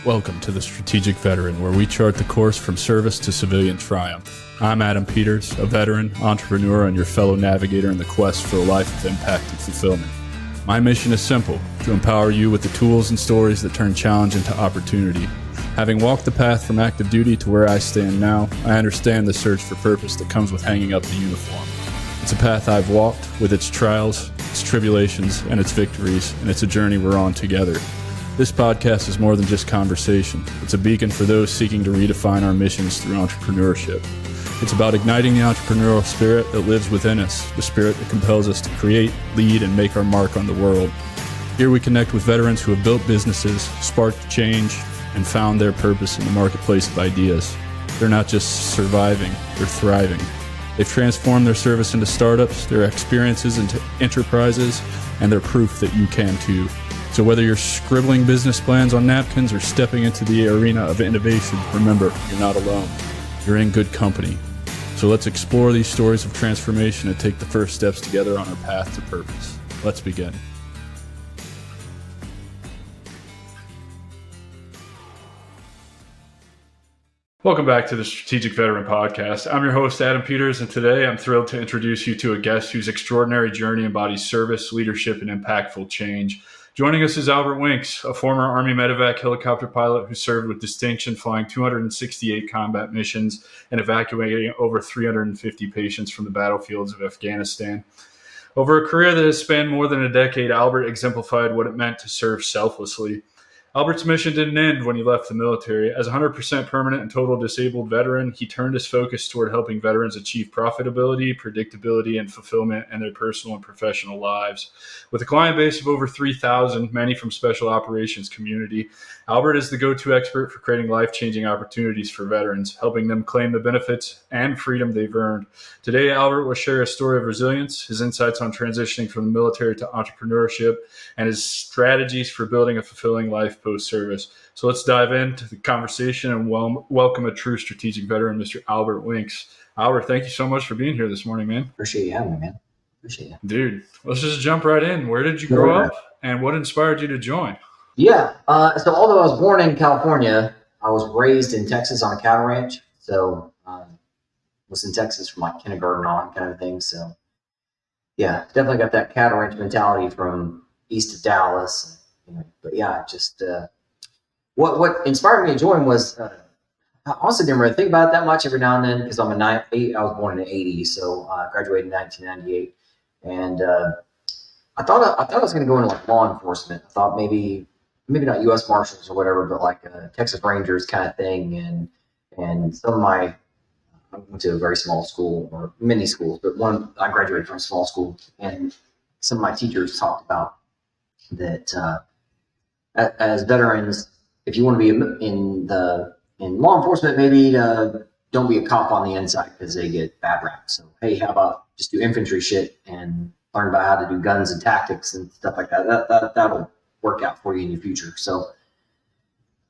Welcome to the Strategic Veteran, where we chart the course from service to civilian triumph. I'm Adam Peters, a veteran, entrepreneur, and your fellow navigator in the quest for a life of impact and fulfillment. My mission is simple: to empower you with the tools and stories that turn challenge into opportunity. Having walked the path from active duty to where I stand now, I understand the search for purpose that comes with hanging up the uniform. It's a path I've walked, with its trials, its tribulations, and its victories, and it's a journey we're on together. This podcast is more than just conversation. It's a beacon for those seeking to redefine our missions through entrepreneurship. It's about igniting the entrepreneurial spirit that lives within us, the spirit that compels us to create, lead, and make our mark on the world. Here we connect with veterans who have built businesses, sparked change, and found their purpose in the marketplace of ideas. They're not just surviving, they're thriving. They've transformed their service into startups, their experiences into enterprises, and they're proof that you can too. So whether you're scribbling business plans on napkins or stepping into the arena of innovation, remember, you're not alone. You're in good company. So let's explore these stories of transformation and take the first steps together on our path to purpose. Let's begin. Welcome back to the Strategic Veteran Podcast. I'm your host, Adam Peters, and today I'm thrilled to introduce you to a guest whose extraordinary journey embodies service, leadership, and impactful change. Joining us is Albert Winx, a former Army Medevac helicopter pilot who served with distinction, flying 268 combat missions and evacuating over 350 patients from the battlefields of Afghanistan. Over a career that has spanned more than a decade, Albert exemplified what it meant to serve selflessly. Albert's mission didn't end when he left the military. As a 100% permanent and total disabled veteran, he turned his focus toward helping veterans achieve profitability, predictability, and fulfillment in their personal and professional lives. With a client base of over 3,000, many from special operations community, Albert is the go-to expert for creating life-changing opportunities for veterans, helping them claim the benefits and freedom they've earned. Today, Albert will share a story of resilience, his insights on transitioning from the military to entrepreneurship, and his strategies for building a fulfilling life post-service. So let's dive into the conversation and welcome a true strategic veteran, Mr. Albert Winx. Albert, thank you so much for being here this morning, man. Appreciate you having me, man. Appreciate you. Dude, let's just jump right in. Where did you grow up and what inspired you to join? Yeah. So although I was born in California, I was raised in Texas on a cattle ranch. So was in Texas from like kindergarten on kind of thing. So yeah, definitely got that cattle ranch mentality from east of Dallas. But yeah, just what inspired me to join was I honestly didn't really think about it that much every now and then because I was born in the 80s, so I graduated in 1998, and I thought I was going to go into like law enforcement. I thought maybe not U.S. Marshals or whatever, but like a Texas Rangers kind of thing, and some of I went to a very small school or many schools, but I graduated from a small school, and some of my teachers talked about that. As veterans, if you want to be in law enforcement, maybe don't be a cop on the inside because they get bad rap. So hey, how about just do infantry shit and learn about how to do guns and tactics and stuff like that. That'll work out for you in your future. So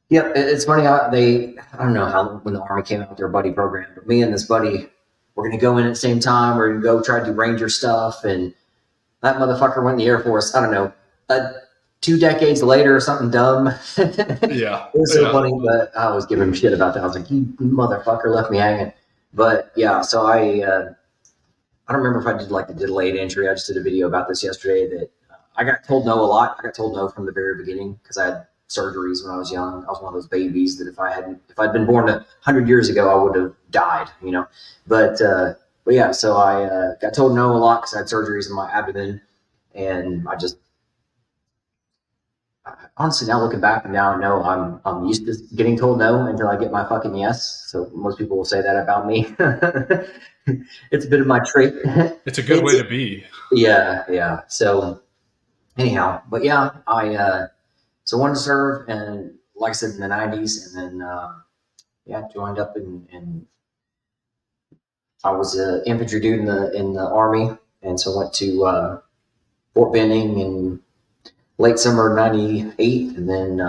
yeah, it's funny how I don't know how when the Army came out with their buddy program, but me and this buddy, we're gonna go in at the same time. We're gonna go try to do Ranger stuff, and that motherfucker went in the Air Force. I don't know. 2 decades later or something dumb. Yeah. It was so funny, but I was giving him shit about that. I was like, you motherfucker left me hanging. But yeah, so I don't remember if I did like the delayed entry. I just did a video about this yesterday that I got told no a lot. I got told no from the very beginning because I had surgeries when I was young. I was one of those babies that if I'd been born 100 years ago, I would have died, But yeah, so I got told no a lot because I had surgeries in my abdomen, and honestly, now looking back and now I know I'm used to getting told no until I get my fucking yes. So most people will say that about me. It's a bit of my trait. It's a good way to be. Yeah. So anyhow, but yeah, I wanted to serve, and like I said, in the 90s, and then joined up and I was an infantry dude in the Army, and so went to Fort Benning in late summer '98, and then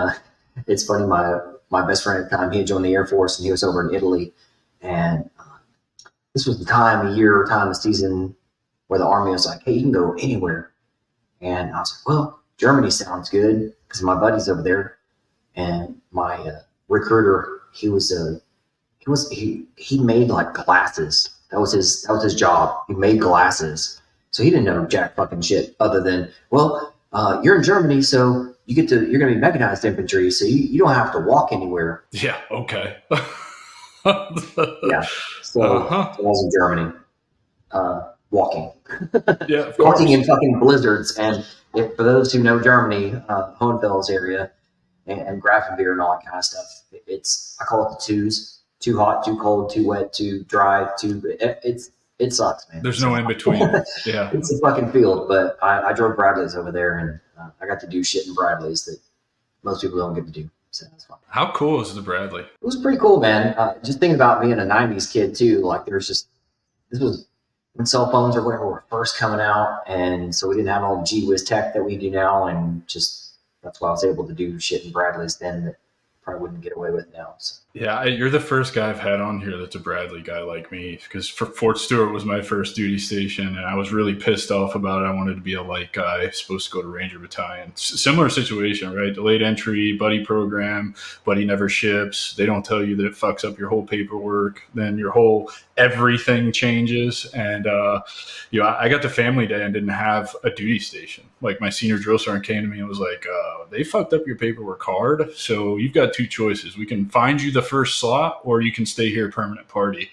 it's funny. My best friend at the time, he had joined the Air Force, and he was over in Italy, and this was the time of season where the Army was like, "Hey, you can go anywhere," and I was like, "Well, Germany sounds good because my buddy's over there." and my recruiter, he made like glasses. That was his job. He made glasses. So he didn't know jack fucking shit other than, well, you're in Germany, so you're going to be mechanized infantry, so you don't have to walk anywhere. Yeah. Okay. Yeah. So I was in Germany, walking. Yeah, of Walking course. in fucking blizzards. And for those who know Germany, Hohenfels area and Grafenwehr and all that kind of stuff, I call it the twos: too hot, too cold, too wet, too dry, it sucks, man. There's no in between. Yeah. It's a fucking field. But I drove Bradleys over there, and I got to do shit in Bradleys that most people don't get to do. So that's fun. How cool is the Bradley? It was pretty cool, man. Just thinking about being a 90s kid too, like this was when cell phones or whatever were first coming out, and so we didn't have all the gee whiz tech that we do now, and just that's why I was able to do shit in Bradleys then that probably wouldn't get away with now. So. Yeah, you're the first guy I've had on here that's a Bradley guy like me, because Fort Stewart was my first duty station, and I was really pissed off about it. I wanted to be a light guy, supposed to go to Ranger Battalion. Similar situation, right? Delayed entry, buddy program, buddy never ships. They don't tell you that it fucks up your whole paperwork. Then your whole everything changes. And, I got to family day and didn't have a duty station. Like my senior drill sergeant came to me and was like, they fucked up your paperwork hard. So you've got two choices. We can find you the first slot, or you can stay here permanent party.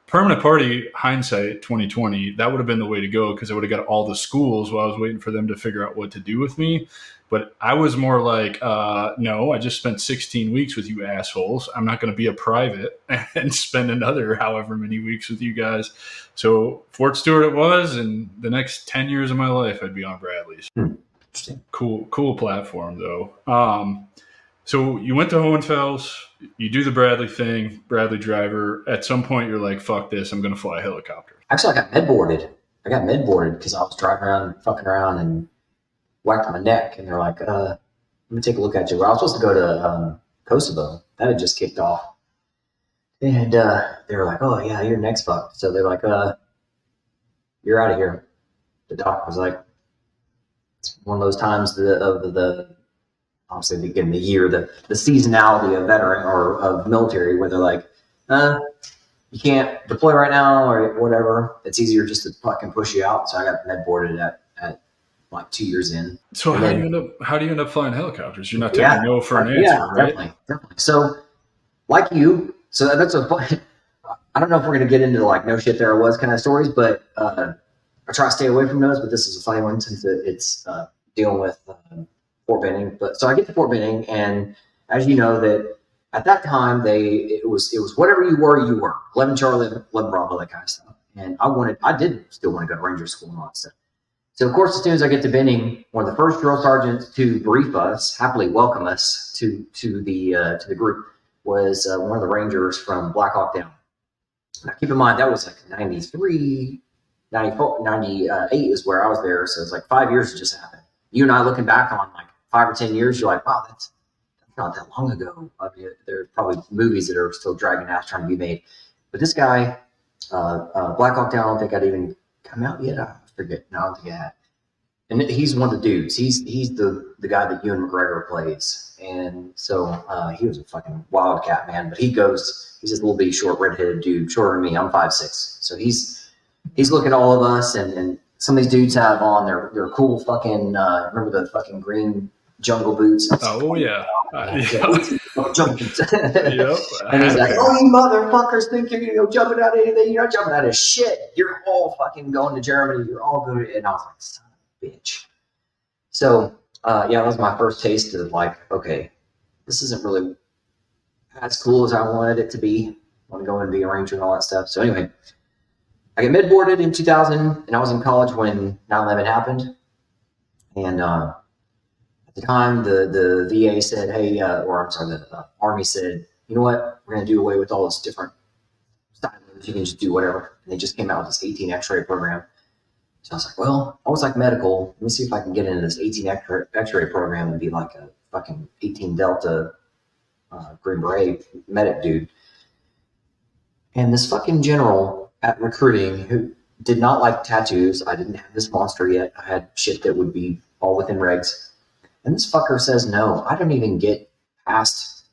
Permanent party, hindsight 2020, that would have been the way to go, because I would have got all the schools while I was waiting for them to figure out what to do with me. But I was more like, no, I just spent 16 weeks with you assholes. I'm not going to be a private and spend another however many weeks with you guys. So Fort Stewart it was, and the next 10 years of my life, I'd be on Bradley's. Interesting. Cool platform, though. So you went to Hohenfels, you do the Bradley thing, Bradley driver. At some point, you're like, fuck this, I'm going to fly a helicopter. Actually, I got med boarded because I was driving around, fucking around, and whacked my neck. And they're like, let me take a look at you. Well, I was supposed to go to Kosovo. That had just kicked off. And they were like, oh, yeah, your neck's fucked. So they're like, you're out of here. The doc was like, it's one of those times of the obviously they give them the year, the seasonality of veteran or of military, where they're like, you can't deploy right now or whatever. It's easier just to fucking push you out. So I got med boarded at like 2 years in. So how do you end up flying helicopters? You're not taking no for an answer, right? Definitely. So like you, so that's a fun, I don't know if we're going to get into like no shit there was kind of stories, but I try to stay away from those, but this is a funny one since it's dealing with Fort Benning. But so I get to Fort Benning, and as you know, that at that time it was whatever you were 11 Charlie, 11 Bravo, that kind of stuff. And I did still want to go to Ranger School and all that stuff. So of course, as soon as I get to Benning, one of the first drill sergeants to brief us, happily welcome us to the group, was one of the Rangers from Black Hawk Down. Now keep in mind that was like 93, 94, 98 is where I was there. So it's like 5 years had just happened. You and I looking back on like 5 or 10 years, you're like, wow, that's not that long ago. I mean, there's probably movies that are still dragging ass trying to be made. But this guy, Black Hawk Down, I don't think I'd even come out yet. I forget. No, I don't think I had. And he's one of the dudes. He's the guy that Ewan McGregor plays. And so he was a fucking wildcat, man. But he's this little bitty short redheaded dude, shorter than me. I'm 5'6". So he's looking at all of us, and some of these dudes have on their cool fucking remember the fucking green jungle boots? Oh yeah. Jungle boots. Yep. And he's like, oh, you motherfuckers think you're gonna go jumping out of anything? You're not jumping out of shit. You're all fucking going to Germany. You're all good. And I was like, son of a bitch. So that was my first taste of like, okay, this isn't really as cool as I wanted it to be. I want to go and be a ranger and all that stuff. So anyway, I got med boarded in 2000, and I was in college when 9/11 happened. And at the time, the VA said, hey, the Army said, you know what? We're going to do away with all this different silos. You can just do whatever. And they just came out with this 18 X-ray program. So I was like, well, I was like medical. Let me see if I can get into this 18 X-ray program and be like a fucking 18 Delta Green Beret medic dude. And this fucking general at recruiting who did not like tattoos. I didn't have this monster yet. I had shit that would be all within regs. And this fucker says no. I don't even get past,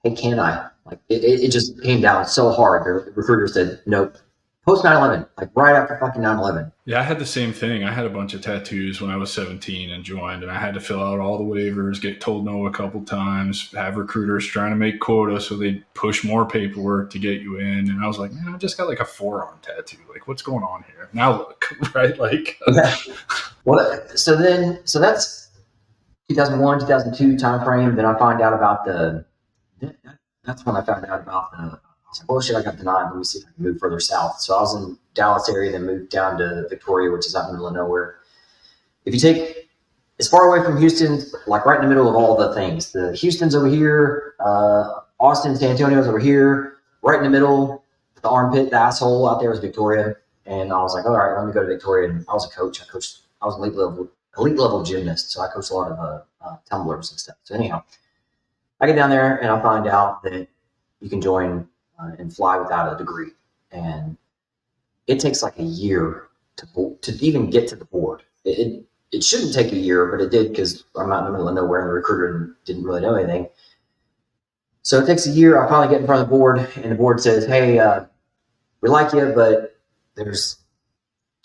hey, can I? Like, it just came down so hard. The recruiter said, nope. Post 9/11, like right after fucking 9/11. Yeah, I had the same thing. I had a bunch of tattoos when I was 17 and joined, and I had to fill out all the waivers, get told no a couple times, have recruiters trying to make quota so they'd push more paperwork to get you in. And I was like, man, I just got like a forearm tattoo. Like, what's going on here? Now look, right? Like, yeah. Well, so that's 2001, 2002 timeframe. Then I find out about that's when I found out about I was like, oh shit, I got denied. Let me see if I can move further south. So I was in Dallas area, then moved down to Victoria, which is out in the middle of nowhere. If you take as far away from Houston, like right in the middle of all the things, the Houston's over here, Austin, San Antonio's over here, right in the middle, the armpit, the asshole out there is Victoria. And I was like, all right, let me go to Victoria. And I was a coach. I was an elite level gymnast. So I coached a lot of tumblers and stuff. So anyhow, I get down there and I find out that you can join and fly without a degree. And it takes like a year to even get to the board. It shouldn't take a year, but it did because I'm out in the middle of nowhere and the recruiter didn't really know anything. So it takes a year. I finally get in front of the board and the board says, hey, we like you, but there's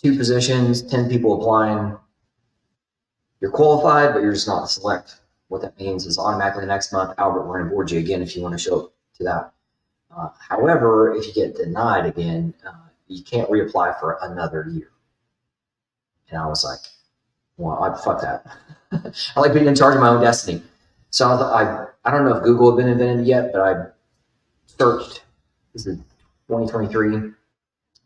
2 positions, 10 people applying. You're qualified, but you're just not select. What that means is automatically next month, Albert, we're going to board you again if you want to show up to that. However, if you get denied again, you can't reapply for another year. And I was like, well, fuck that. I like being in charge of my own destiny. So I don't know if Google had been invented yet, but I searched. This is 2023.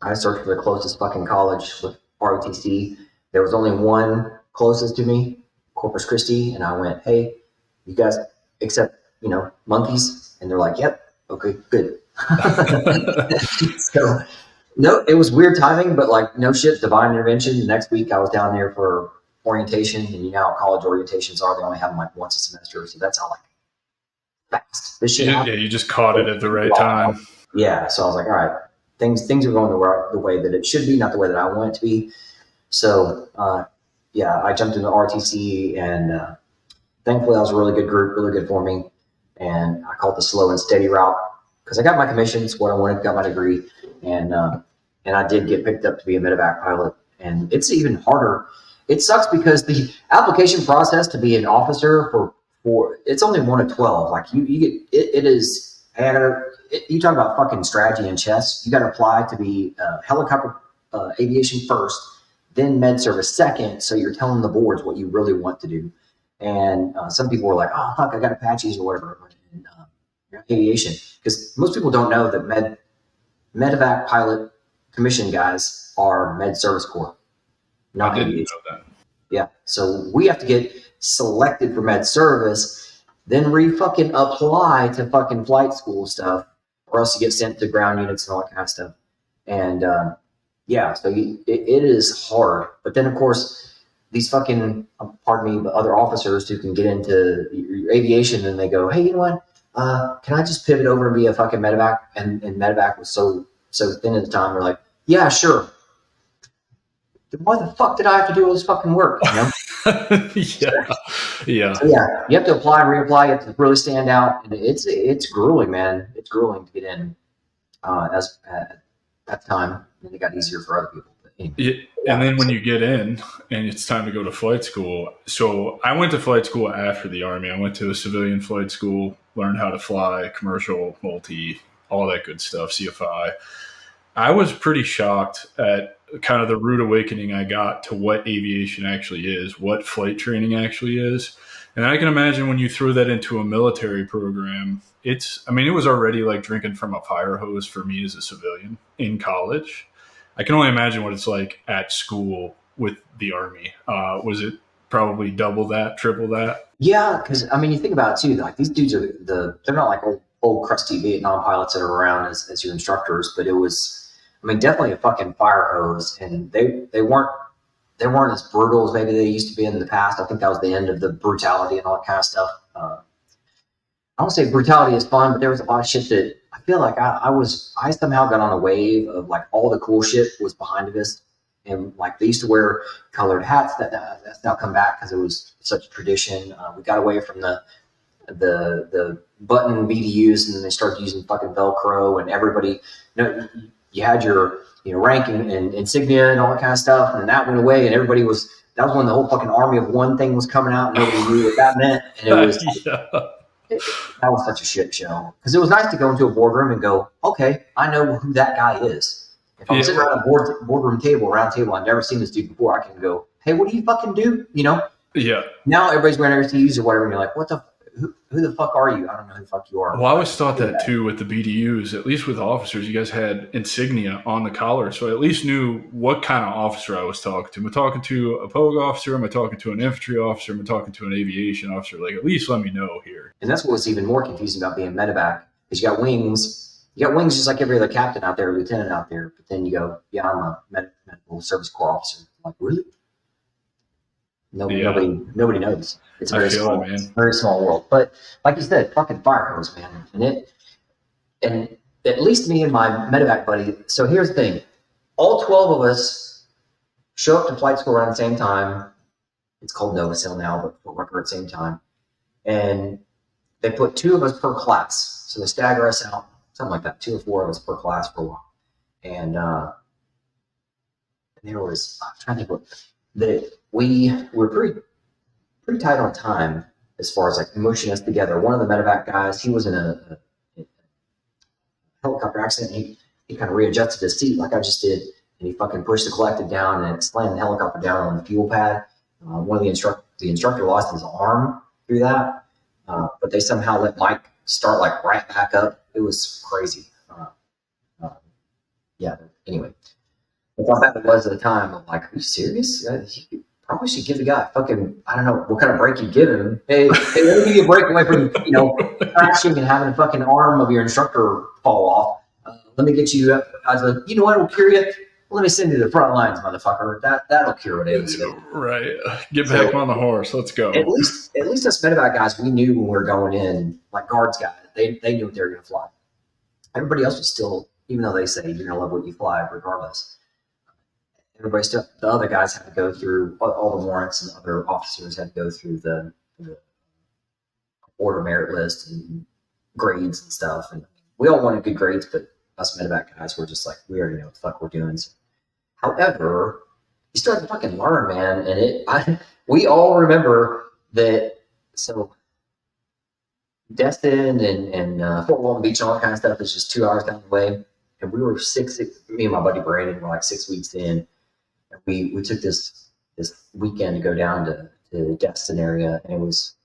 I searched for the closest fucking college with ROTC. There was only one closest to me, Corpus Christi, and I went, hey, you guys accept, monkeys? And they're like, yep. Okay, good. So, no, it was weird timing, but like, no shit, divine intervention. The next week I was down there for orientation, and you know how college orientations are. They only have them like once a semester. So that's how like fast this shit happened. Yeah, you just caught it at the right time. Yeah. So I was like, all right, things are going the way that it should be, not the way that I want it to be. So, I jumped into RTC, and thankfully that was a really good group, really good for me. And I call it the slow and steady route because I got my commissions, what I wanted, got my degree, and I did get picked up to be a Medevac pilot. And it's even harder. It sucks because the application process to be an officer for it's only 1 of 12. Like you get it is. You talk about fucking strategy and chess. You got to apply to be helicopter aviation first, then med service second. So you're telling the boards what you really want to do. And some people were like, oh, fuck, I got Apaches or whatever. And, aviation. Because most people don't know that Medevac pilot commission guys are med service corps. Not I didn't aviation. Know that. Yeah. So we have to get selected for med service, then fucking apply to fucking flight school stuff, or else you get sent to ground units and all that kind of stuff. And so it is hard. But then, of course, these fucking, pardon me, but other officers who can get into aviation and they go, hey, you know what? Can I just pivot over and be a fucking medevac? And medevac was so thin at the time. They're like, yeah, sure. Why the fuck did I have to do all this fucking work? You know? Yeah. So you have to apply and reapply. You have to really stand out. And it's grueling, man. It's grueling to get in at that time. And it got easier for other people. And then when you get in and it's time to go to flight school. So I went to flight school after the Army. I went to a civilian flight school, learned how to fly, commercial, multi, all that good stuff, CFI. I was pretty shocked at kind of the rude awakening I got to what aviation actually is, what flight training actually is. And I can imagine when you throw that into a military program, it was already like drinking from a fire hose for me as a civilian in college. I can only imagine what it's like at school with the Army. Was it probably double that, triple that? Yeah, because you think about it too. Like these dudes are they're not like old crusty Vietnam pilots that are around as your instructors, but it was, definitely a fucking fire hose, and they weren't as brutal as maybe they used to be in the past. I think that was the end of the brutality and all that kind of stuff. I don't say brutality is fun, but there was a lot of shit that I feel like I somehow got on a wave of like all the cool shit was behind us. And like they used to wear colored hats that's now come back because it was such a tradition. We got away from the button BDUs, and then they started using fucking Velcro, and everybody, you had your rank and insignia and all that kind of stuff, and that went away, and everybody was. That was when the whole fucking army of one thing was coming out, and nobody knew what that meant, and it was. That was such a shit show because it was nice to go into a boardroom and go, okay, I know who that guy is. If I'm sitting around a boardroom table, round table, I've never seen this dude before. I can go, hey, what do you fucking do? Yeah. Now everybody's wearing ROTCs or whatever, and you're like, who the fuck are you? I don't know who the fuck you are. Well, I always thought that too with the BDUs, at least with officers, you guys had insignia on the collar. So I at least knew what kind of officer I was talking to. Am I talking to a POG officer? Am I talking to an infantry officer? Am I talking to an aviation officer? Like, at least let me know here. And that's what's even more confusing about being medevac is you got wings. You got wings just like every other captain out there, lieutenant out there. But then you go, yeah, I'm a medical service corps officer. I'm like, really? Nobody knows. It's a very small world. But like you said, fucking fire hose, man. And at least me and my medevac buddy. So here's the thing: all 12 of us show up to flight school around the same time. It's called Novasil now, but we're working at the same time. And they put 2 of us per class, so they stagger us out, something like that, 2 or 4 of us per class for a while. And there was, I'm trying to think what we were pretty tight on time as far as like mushing us together. One of the medevac guys, he was in a helicopter accident. He kind of readjusted his seat like I just did, and he fucking pushed the collective down and slammed the helicopter down on the fuel pad. One of the instructor lost his arm through that, but they somehow let Mike start like right back up. It was crazy. Yeah. Anyway, I thought that it was at the time. I'm like, are you serious? You probably should give the guy fucking, I don't know what kind of break you give him. Hey, let me give you a break away from, crashing and having a fucking arm of your instructor fall off. Let me get you up. I was like, you know what will cure you? Let me send you to the front lines, motherfucker. That'll cure it. Right. Get back on the horse. Let's go. At least us medevac guys, we knew when we were going in, like guards guys, they knew what they were going to fly. Everybody else was still, even though they say you're going to love what you fly regardless. Everybody still, the other guys had to go through all the warrants, and other officers had to go through the order merit list and grades and stuff. And we all wanted good grades, but us medevac guys were just like, we already know what the fuck we're doing. So, however, you still have to fucking learn, man. And we all remember that. So Destin and Fort Walton Beach and all that kind of stuff is just 2 hours down the way. And we were me and my buddy Brandon were like 6 weeks in. And we took this weekend to go down to the Destin area, and it was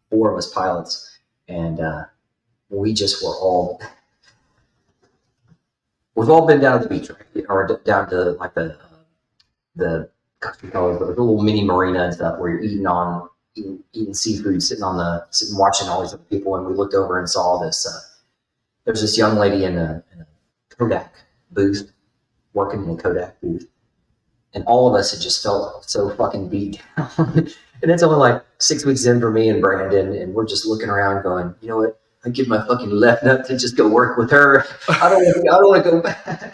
4 of us pilots, and we just were all. We've all been down to the beach, right? Or down to like the little mini marina and stuff where you're eating seafood, sitting watching all these other people. And we looked over and saw this. There's this young lady in a Kodak booth, working in a Kodak booth, and all of us had just felt so fucking beat down. And it's only like 6 weeks in for me and Brandon, and we're just looking around, going, you know what? I give my fucking left nut to just go work with her. I don't want to go back.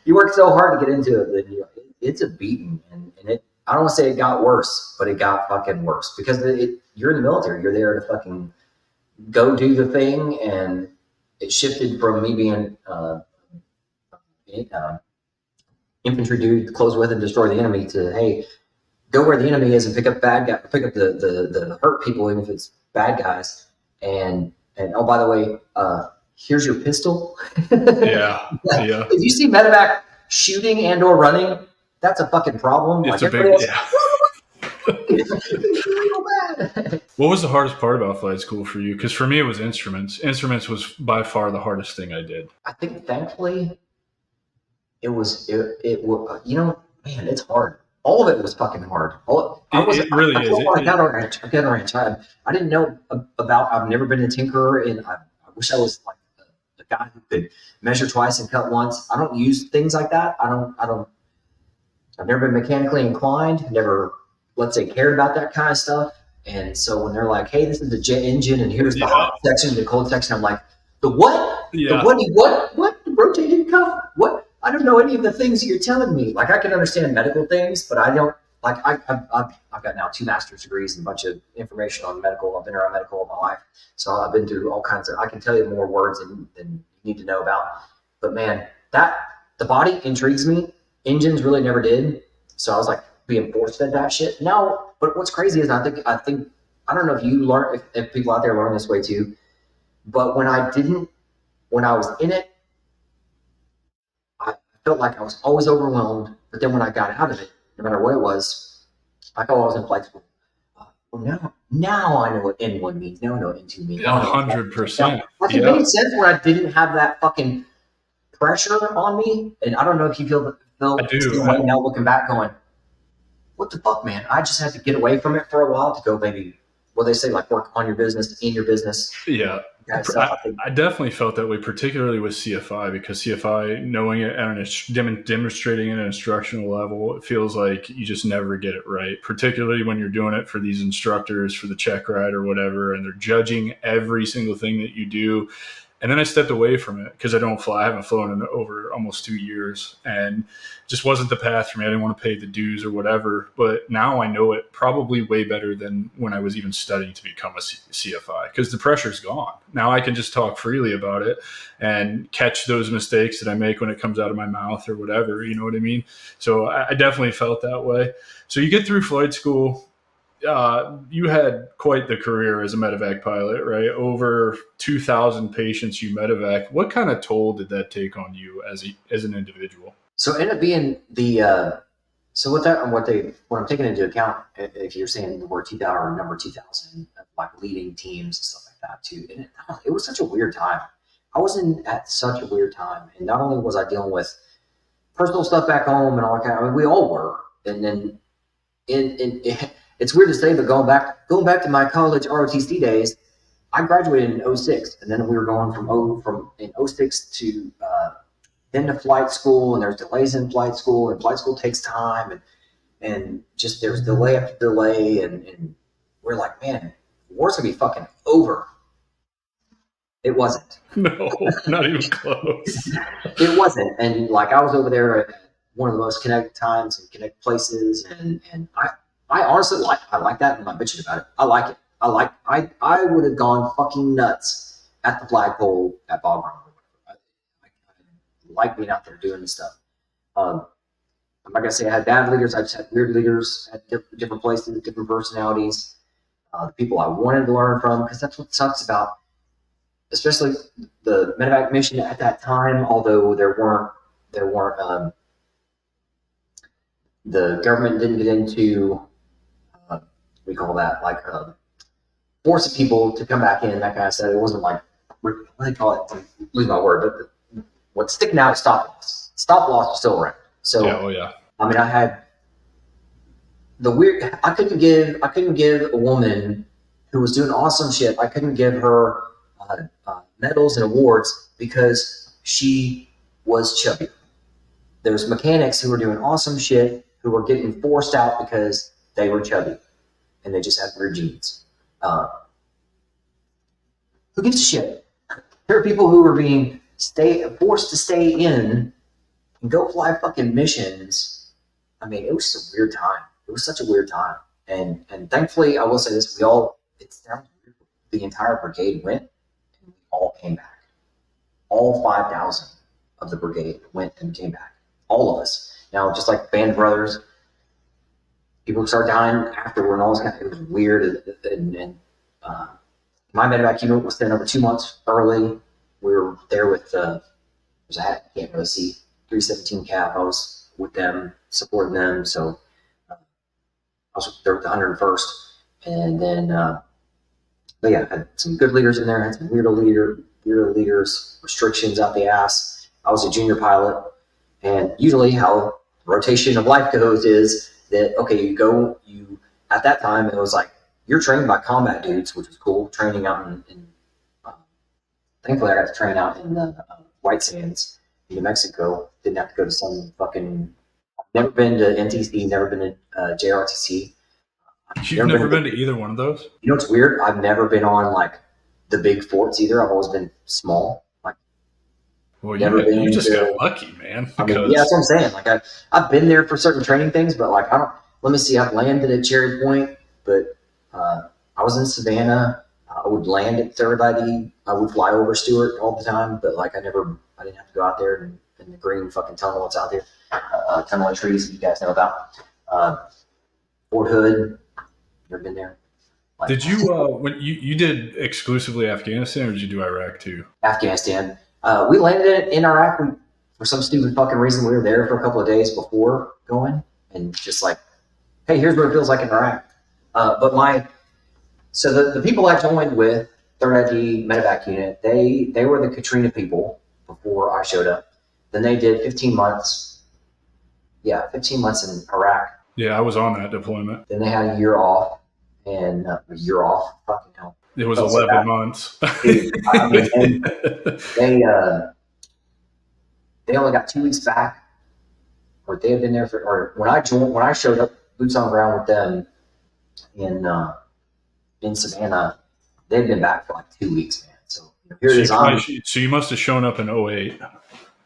You work so hard to get into it that it's a beating, and I don't want to say it got worse, but it got fucking worse because you're in the military. You're there to fucking go do the thing, and it shifted from me being infantry dude, close with and destroy the enemy to, hey, go where the enemy is and pick up the hurt people, even if it's bad guys. And oh, by the way, here's your pistol. Yeah. If you see medevac shooting and or running, that's a fucking problem. It's like a big, real bad. What was the hardest part about flight school for you? Because for me, it was instruments. Instruments was by far the hardest thing I did. I think, thankfully, it was, man, it's hard. All of it was fucking hard. It really is. I didn't know about. I've never been a tinkerer, and I wish I was like the guy who could measure twice and cut once. I don't use things like that. I've never been mechanically inclined. Never, let's say, cared about that kind of stuff. And so when they're like, "Hey, this is the jet engine, and here's the hot section, the cold section," I'm like, "The what? Yeah. The what? The rotated cuff? What?" I don't know any of the things that you're telling me. Like, I can understand medical things, but I don't, like, I've got now 2 master's degrees and a bunch of information on medical. I've been around medical all my life. So I've been through all kinds of, I can tell you more words than you need to know about. But man, the body intrigues me. Engines really never did. So I was like being forced at that shit. Now, but what's crazy is I think, I don't know if you learn, if people out there learn this way too, but when I was in it, I felt like I was always overwhelmed. But then when I got out of it, no matter what it was, like, oh, I was in flight school. Well, now I know what N1 means. Now I know what N2 means. 100%. Like, it made sense when I didn't have that fucking pressure on me. And I don't know if you feel right now looking back going, what the fuck, man? I just had to get away from it for a while to go maybe, well, they say like work on your business, in your business. Yeah. I definitely felt that way, particularly with CFI, because CFI, knowing it and demonstrating it at an instructional level, it feels like you just never get it right, particularly when you're doing it for these instructors for the check ride or whatever, and they're judging every single thing that you do. And then I stepped away from it because I don't fly. I haven't flown in over almost 2 years, and just wasn't the path for me. I didn't want to pay the dues or whatever. But now I know it probably way better than when I was even studying to become a CFI, because the pressure's gone. Now I can just talk freely about it and catch those mistakes that I make when it comes out of my mouth or whatever. You know what I mean? So I definitely felt that way. So you get through flight school. You had quite the career as a medevac pilot, right? Over 2,000 patients you medevac. What kind of toll did that take on you as an individual? So it ended up being the so what I'm taking into account, if you're saying the word 2,000 or number 2,000, like leading teams and stuff like that too, and it was such a weird time. I was at such a weird time, and not only was I dealing with personal stuff back home and all that kind of, I mean, we all were, and then it's weird to say, but going back to my college ROTC days, I graduated in 06, and then we were going from 06 to then to flight school, and there's delays in flight school, and flight school takes time, and just there's delay after delay, and we're like, man, war's gonna be fucking over. It wasn't. No, not even close. It wasn't, and like I was over there at one of the most connected times and connected places, and I honestly like that, and I'm bitching about it. I like it. I would have gone fucking nuts at the flagpole at Bog Run. I like being out there doing this stuff. I'm not gonna say I had bad leaders. I just had weird leaders at different places, different personalities. The people I wanted to learn from, because that's what sucks about, especially the medevac mission at that time. Although there weren't. The government didn't get into. We call that like forcing people to come back in, that kind of stuff. It wasn't like, what do they call it? I'm losing my word, but what's sticking out is stop loss. Stop loss was still around. So yeah. I mean, I had the weird. I couldn't give a woman who was doing awesome shit. I couldn't give her medals and awards because she was chubby. There's mechanics who were doing awesome shit who were getting forced out because they were chubby. And they just had weird genes. Who gives a shit? There are people who were being forced to stay in and go fly fucking missions. I mean, it was a weird time. It was such a weird time. And thankfully, I will say this: it sounds weird. The entire brigade went, and we all came back. All 5,000 of the brigade went and came back. All of us. Now, just like band brothers. People start dying afterward, and all this kind of, it was weird. And my medevac unit was there over 2 months early. We were there with there's a hat you can't really see, 317 Cav. I was with them, supporting them. So I was there with the 101st, and then but yeah, I had some good leaders in there. Had some weirdo leaders, restrictions out the ass. I was a junior pilot, and usually how rotation of life goes is that, okay, at that time, it was like, you're trained by combat dudes, which was cool, training out in thankfully I got to train out in the White Sands in New Mexico. Didn't have to go to some fucking, never been to NTC, never been to JRTC. You've never been to either one of those? You know what's weird? I've never been on like the big forts either. I've always been small. Like Well, Never been you just to, got lucky, man. I mean, yeah, that's what I'm saying. Like I've been there for certain training things, but like I don't. Let me see. I've landed at Cherry Point, but I was in Savannah. I would land at Third ID. I would fly over Stewart all the time, but like I didn't have to go out there in the green fucking tunnel that's out there, tunnel of trees that you guys know about. Fort Hood, never been there. Like, did you when you did exclusively Afghanistan, or did you do Iraq too? Afghanistan. We landed in Iraq. For some stupid fucking reason, we were there for a couple of days before going, and just like, hey, here's what it feels like in Iraq. So the people I joined with, Third ID Medevac unit, they were the Katrina people before I showed up. Then they did 15 months. Yeah, 15 months in Iraq. Yeah, I was on that deployment. Then they had a year off, and a year off, fucking hell. It was 11 months. Dude, I mean, they only got 2 weeks back, or they had been there or when I showed up, boots on the ground with them in Savannah, they'd been back for like 2 weeks, man. So here it is. So you must have shown up in 08.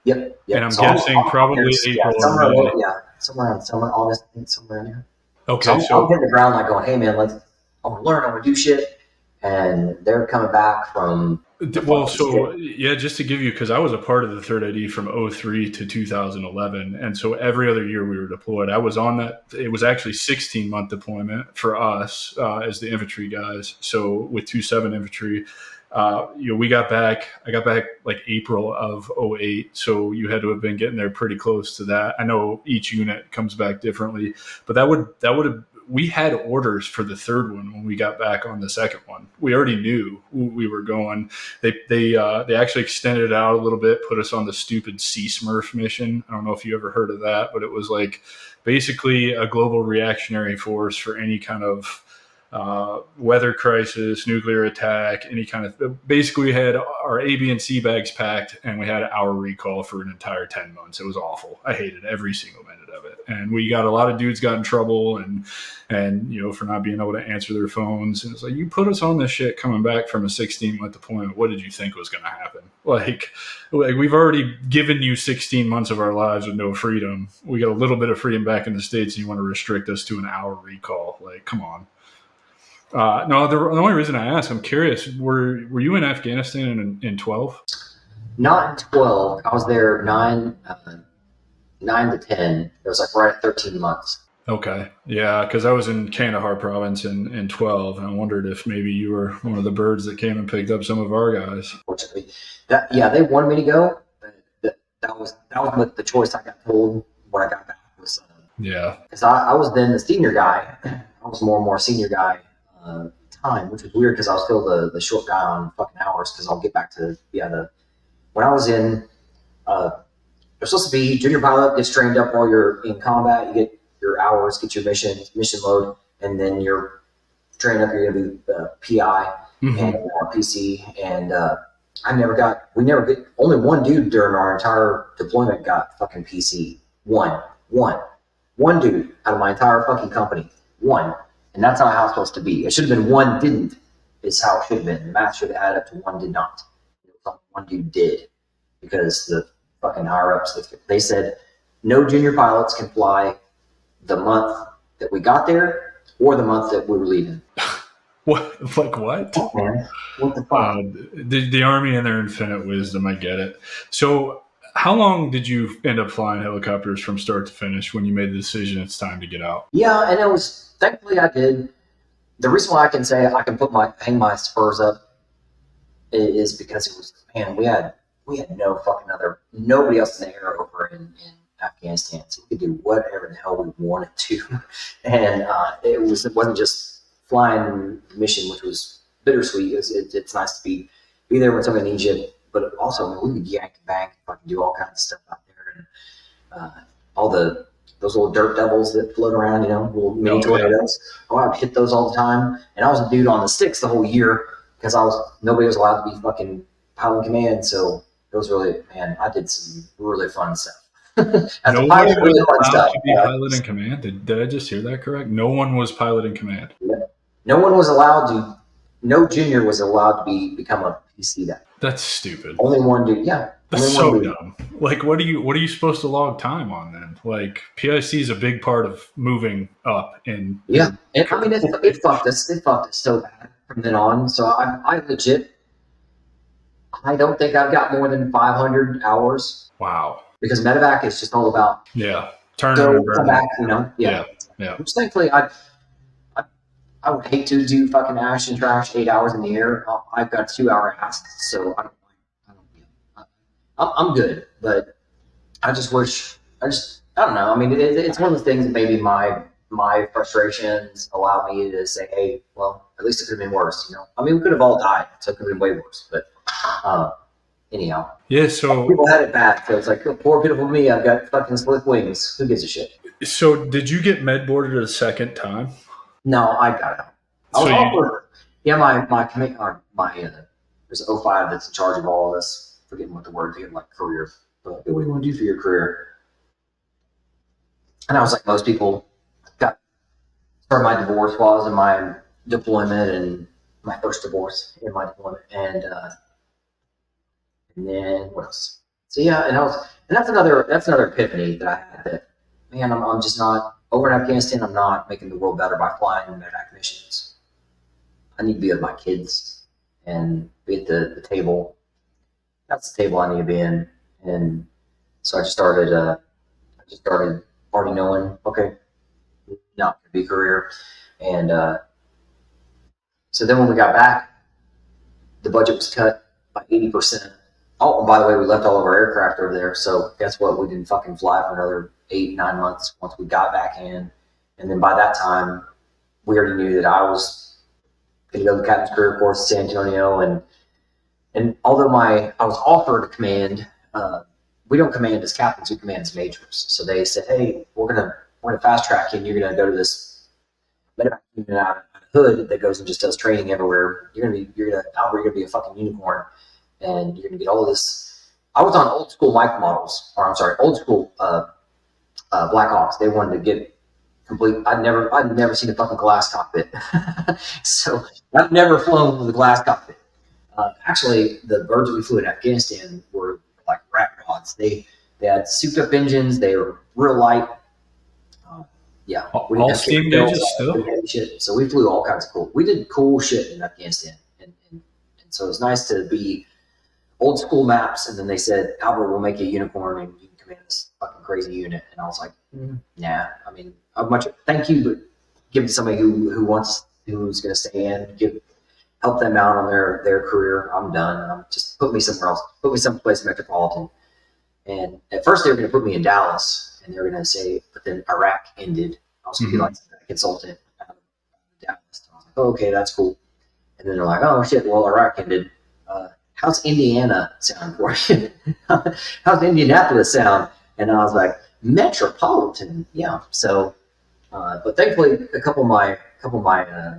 Yep. And I'm guessing probably April or May. Somewhere in summer, August, I think, somewhere in there. Okay, so I'm hitting the ground like going, hey man, I want to learn, I want to do shit. And they're coming back from. Well, so yeah, just to give you, because I was a part of the Third ID from 03 to 2011, and so every other year we were deployed. I was on that. It was actually 16-month deployment for us as the infantry guys. So with 2-7 infantry, we got back. I got back like April of 08, so you had to have been getting there pretty close to that. I know each unit comes back differently, but that would have. We had orders for the third one when we got back on the second one. We already knew we were going. They actually extended it out a little bit, put us on the stupid Sea Smurf mission. I don't know if you ever heard of that, but it was like basically a global reactionary force for any kind of weather crisis, nuclear attack, any kind of. Basically, we had our A, B, and C bags packed, and we had our recall for an entire 10 months. It was awful. I hated every single minute of it, and we got a lot of dudes got in trouble, and for not being able to answer their phones. And it's like, you put us on this shit coming back from a 16-month deployment. What did you think was going to happen? Like we've already given you 16 months of our lives with no freedom. We got a little bit of freedom back in the States, and you want to restrict us to an hour recall? Like, come on. No, the only reason I ask, I'm curious, were you in Afghanistan in 12? Not in 12. I was there 9 to 10. It was like right at 13 months. Okay. Yeah, because I was in Kandahar province in 12, and I wondered if maybe you were one of the birds that came and picked up some of our guys. Fortunately, they wanted me to go, but that was the choice I got told when I got back. Yeah. Because I was then the senior guy. I was more and more senior guy. Time, which was weird because I was still the short guy on fucking hours. Because I'll get back to when I was in, you're supposed to be junior pilot, gets trained up while you're in combat. You get your hours, get your mission load, and then you're trained up. You're gonna be PI and PC. And only one dude during our entire deployment got fucking PC. One dude out of my entire fucking company. One. And that's not how it's supposed to be. It should have been one didn't, is how it should have been. The math should have added up to one did not. One dude did. Because the fucking higher ups, they said no junior pilots can fly the month that we got there or the month that we were leaving. What? Like what? Oh, man. What the fuck? The Army and their infinite wisdom, I get it. So how long did you end up flying helicopters from start to finish when you made the decision it's time to get out? Yeah, and it was... Thankfully, I did. The reason why I can say I can hang my spurs up is because it was, man, we had no fucking nobody else in the air over in Afghanistan, so we could do whatever the hell we wanted to, and it wasn't just flying mission, which was bittersweet. It's nice to be there when somebody needs you, but also we could yank and bang, fucking do all kinds of stuff out there, and all those little dirt devils that float around, little mini tornadoes. Oh, I would hit those all the time. And I was a dude on the sticks the whole year because nobody was allowed to be fucking pilot in command. So it was really, man, I did some really fun stuff. Nobody was allowed to be pilot in command? Did I just hear that correct? No one was pilot in command. Yeah. No one was allowed to no junior was allowed to become a PC that. That's stupid. Only one dude. Yeah. That's so dumb. Like, what are you supposed to log time on then? Like, PIC is a big part of moving up in. Yeah, and I mean, it fucked us. It fucked us so bad from then on. So I legit, I don't think I've got more than 500 hours. Wow. Because medevac is just all about turn go come back, yeah. Which thankfully I would hate to do fucking ash and trash 8 hours in the air. I've got 2 hour asks, so I'm good. But I just wish I don't know. I mean, it's one of the things that maybe my frustrations allow me to say, hey, well, at least it could have been worse. I mean, we could have all died, so it could have been way worse. But anyhow, yeah. So people had it bad. So it's like, oh, poor beautiful me. I've got fucking split wings. Who gives a shit? So did you get med boarded a second time? No, I got out. I was offered. Yeah, there's an 05 that's in charge of all of this. Forgetting what the word is, like career. But what do you want to do for your career? And I was like most people, started my divorce while I was in my deployment, and my first divorce in my deployment, and then what else? So yeah, and that's another epiphany that I had, that man, I'm just not over in Afghanistan. I'm not making the world better by flying medevac missions. I need to be with my kids and be at the table. That's the table I need to be in. And so I just started already knowing, okay, not going to be a career. And so then when we got back, the budget was cut by 80%. Oh, and by the way, we left all of our aircraft over there. So guess what? We didn't fucking fly for another 8-9 months once we got back in. And then by that time, we already knew that I was going to go to the Captain's Career Course in San Antonio. And although I was offered a command, we don't command as captains, we command as majors. So they said, hey, we're gonna fast track you, and you're gonna go to this medevac unit out of Hood that goes and just does training everywhere. You're gonna be a fucking unicorn, and you're gonna get all of this. I was on old school Mike models, old school Blackhawks. They wanted to get complete. I'd never seen a fucking glass cockpit, so I've never flown with a glass cockpit. Actually, the birds that we flew in Afghanistan were like rat rods. They had souped up engines. They were real light. All steam gauges still. So we flew all kinds of cool. We did cool shit in Afghanistan, and so it was nice to be old school maps. And then they said, Albert, we'll make you a unicorn, and you can command this fucking crazy unit. And I was like, nah. I mean, thank you, but give it to somebody who's going to stay in, help them out on their career. I'm done. Just put me somewhere else. Put me someplace metropolitan. And at first they were going to put me in Dallas, and they were going to say, but then Iraq ended. I was going to be like a consultant out of Dallas. I was like, oh, okay, that's cool. And then they're like, oh shit, well, Iraq ended. How's Indiana sound for you? How's Indianapolis sound? And I was like, metropolitan, yeah. So, but thankfully, a couple of my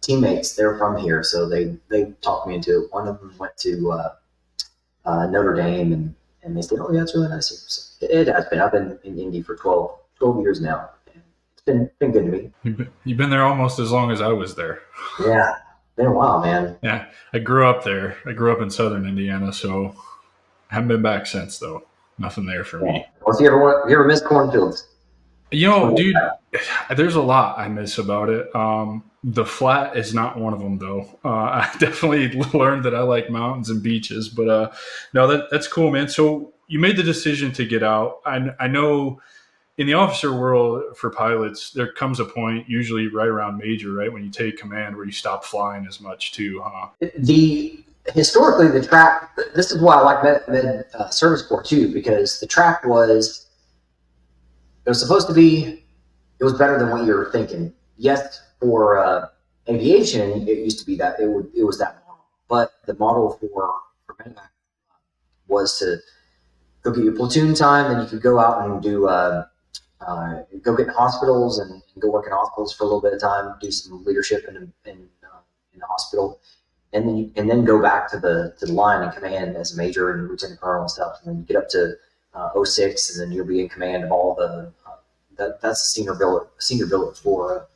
teammates, they're from here, so they talked me into it. One of them went to Notre Dame, and they said, oh yeah, it's really nice here. So it has been. I've been in Indy for 12 years now. It's been good to me. You've been there almost as long as I was there. Yeah, been a while, man. Yeah, I grew up there. I grew up in southern Indiana, so I haven't been back since, though. Nothing there for me. Well, if you ever miss cornfields? Dude, there's a lot I miss about it. The flat is not one of them, though. I definitely learned that I like mountains and beaches, but no, that's cool, man. So you made the decision to get out. I know in the officer world for pilots, there comes a point, usually right around major, right, when you take command, where you stop flying as much too, huh? Historically, the track, this is why I like med service corps too, because the track was supposed to be, it was better than what you were thinking. Yes, for aviation, it used to be that it was that model, but the model for medevac was to go get your platoon time, then you could go out and do go get in hospitals and go work in hospitals for a little bit of time, do some leadership in the hospital, and then go back to the line and command as a major and lieutenant colonel and stuff, and then get up to 06, and then you'll be in command of all the that's a senior billet for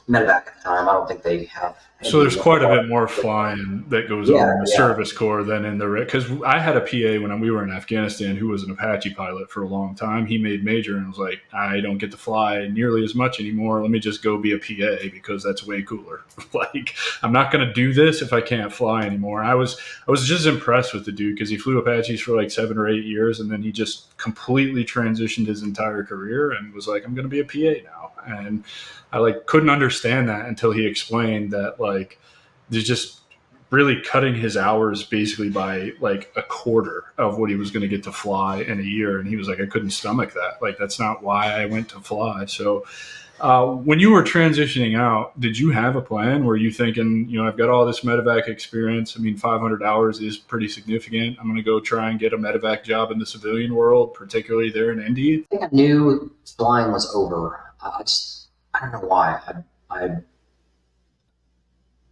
medevac at the time. I don't think they have. So there's quite a bit more flying that goes on in the Yeah. service corps than in the, because I had a PA when we were in Afghanistan who was an Apache pilot for a long time. He made major and was like, I don't get to fly nearly as much anymore. Let me just go be a PA because that's way cooler. Like, I'm not going to do this if I can't fly anymore. I was just impressed with the dude because he flew Apaches for like 7 or 8 years, and then he just completely transitioned his entire career and was like, I'm going to be a PA now. And I like couldn't understand that until he explained that like they're just really cutting his hours basically by like a quarter of what he was going to get to fly in a year. And he was like, I couldn't stomach that. Like, that's not why I went to fly. So when you were transitioning out, did you have a plan? Were you thinking, I've got all this medevac experience. I mean, 500 hours is pretty significant. I'm going to go try and get a medevac job in the civilian world, particularly there in Indy. I think I knew flying was over. I don't know why. I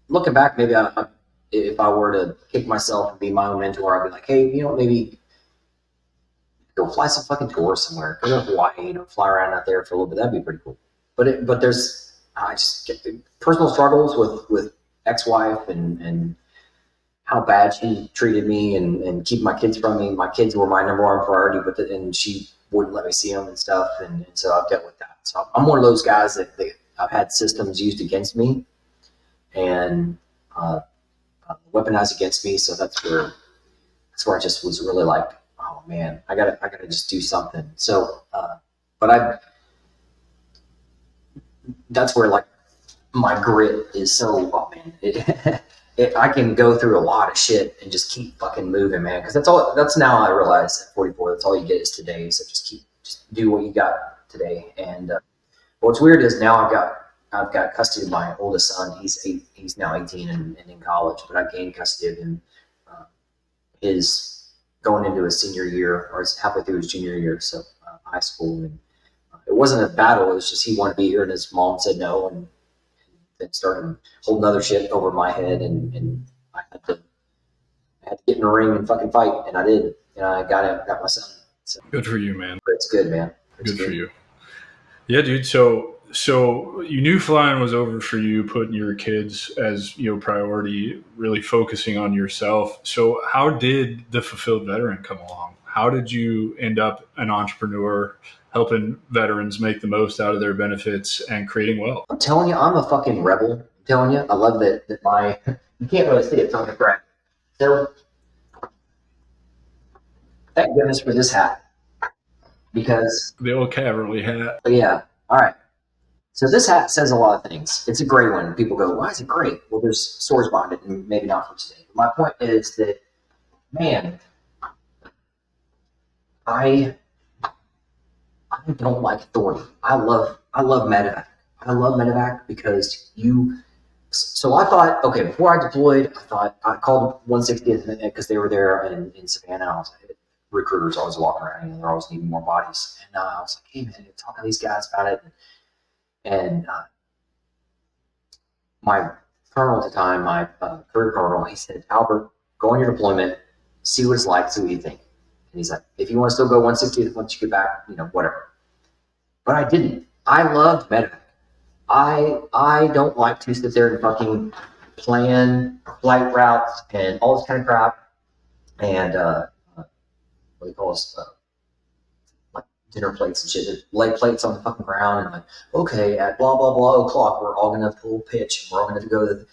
looking back, maybe if I were to kick myself and be my own mentor, I'd be like, hey, maybe go fly some fucking tours somewhere. Go to Hawaii, fly around out there for a little bit. That'd be pretty cool. But there's, I just get the personal struggles with ex-wife and how bad she treated me and keeping my kids from me. My kids were my number one priority, and she wouldn't let me see them and stuff. And so I've dealt with that. So I'm one of those guys that I've had systems used against me and weaponized against me. So that's where I just was really like, oh man, I gotta just do something. So, that's where like my grit is so, oh man, I can go through a lot of shit and just keep fucking moving, man. Cause that's now I realize at 44, that's all you get is today. So just do what you got today. And what's weird is now I've got custody of my oldest son. He's now 18 and in college, but I gained custody of him. Is going into his senior year, or is halfway through his junior year, so high school. And it wasn't a battle. It was just he wanted to be here, and his mom said no, and then started holding other shit over my head, and I had to get in the ring and fucking fight, and I did. And I got my son. So good for you, man. It's good, man. It's good for you. Yeah, dude. So you knew flying was over for you, putting your kids as priority, really focusing on yourself. So how did the Fulfilled Veteran come along? How did you end up an entrepreneur, helping veterans make the most out of their benefits and creating wealth? I'm telling you, I'm a fucking rebel. I'm telling you, I love that you can't really see it, so I'm gonna brag. So thank goodness for this hat, because the old cavalry hat. Yeah. All right. So this hat says a lot of things. It's a gray one. People go, why is it gray? Well, there's swords behind it, and maybe not for today. My point is that, man, I don't like authority. I love medevac. I love medevac because so I thought, okay, before I deployed, I called 160th because they were there in Savannah. I was like, recruiters always walking around and they're always needing more bodies. And I was like, hey man, talk to these guys about it. And my colonel at the time, my career colonel, he said, Albert, go on your deployment, see what it's like, see what you think. And he's like, if you want to still go 160th once you get back, whatever. But I didn't. I loved medevac. I don't like to sit there and fucking plan flight routes and all this kind of crap. And what do you call this? Like dinner plates and shit. There's lay plates on the fucking ground, and I'm like, okay, at blah blah blah o'clock, we're all gonna pull pitch. We're all gonna go to the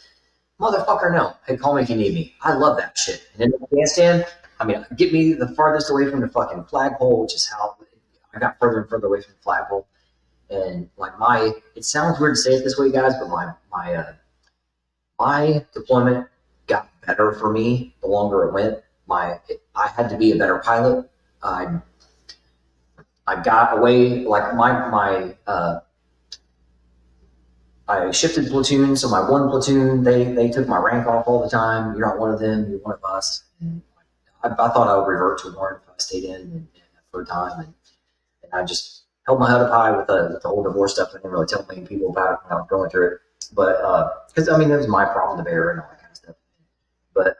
motherfucker. No, hey, call me if you need me. I love that shit. And in Afghanistan, I mean, get me the farthest away from the fucking flagpole, which is how I got further and further away from the flagpole. And like it sounds weird to say it this way, guys, but my deployment got better for me the longer it went. I had to be a better pilot. I got away, like I shifted platoon, so my one platoon, they took my rank off all the time. You're not one of them, you're one of us. And I thought I would revert to warrant if I stayed in for a time, and I just held my head up high with the whole divorce stuff. I didn't really tell many people about it when I was going through it, but because that was my problem to bear and all that kind of stuff. But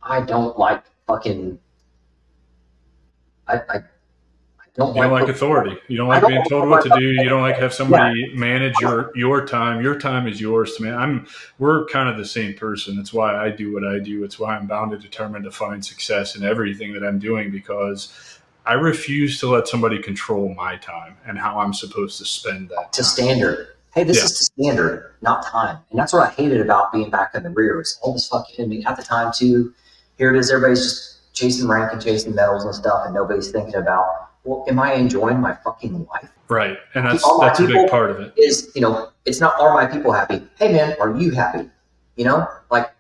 I don't like fucking. I don't You don't like like authority. You don't I like don't being told what to do. You don't like have yeah. somebody manage your time. Your time is yours to man. We're kind of the same person. That's why I do what I do. It's why I'm bound and determined to find success in everything that I'm doing, because I refuse to let somebody control my time and how I'm supposed to spend that to time. standard. Hey, this Yeah. is to standard, not time. And that's what I hated about being back in the rear. It's all this fucking, I mean, at the time too, here it is, everybody's just chasing rank and chasing medals and stuff, and nobody's thinking about, well, am I enjoying my fucking life? Right. And that's a big part of it. Is, it's not, are my people happy? Hey man, are you happy? Like,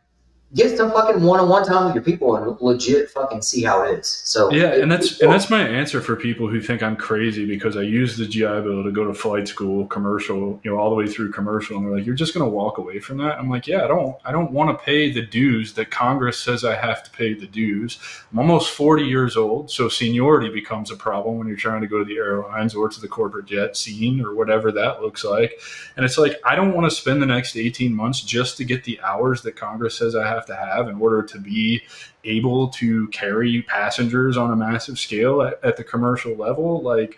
get some fucking one-on-one time with your people and legit fucking see how it is. So yeah, and that's my answer for people who think I'm crazy because I use the GI Bill to go to flight school, commercial, all the way through commercial, and they're like, "You're just going to walk away from that?" I'm like, "Yeah, I don't want to pay the dues that Congress says I have to pay the dues. I'm almost 40 years old, so seniority becomes a problem when you're trying to go to the airlines or to the corporate jet scene or whatever that looks like. And it's like, I don't want to spend the next 18 months just to get the hours that Congress says I have to have in order to be able to carry passengers on a massive scale at the commercial level. Like,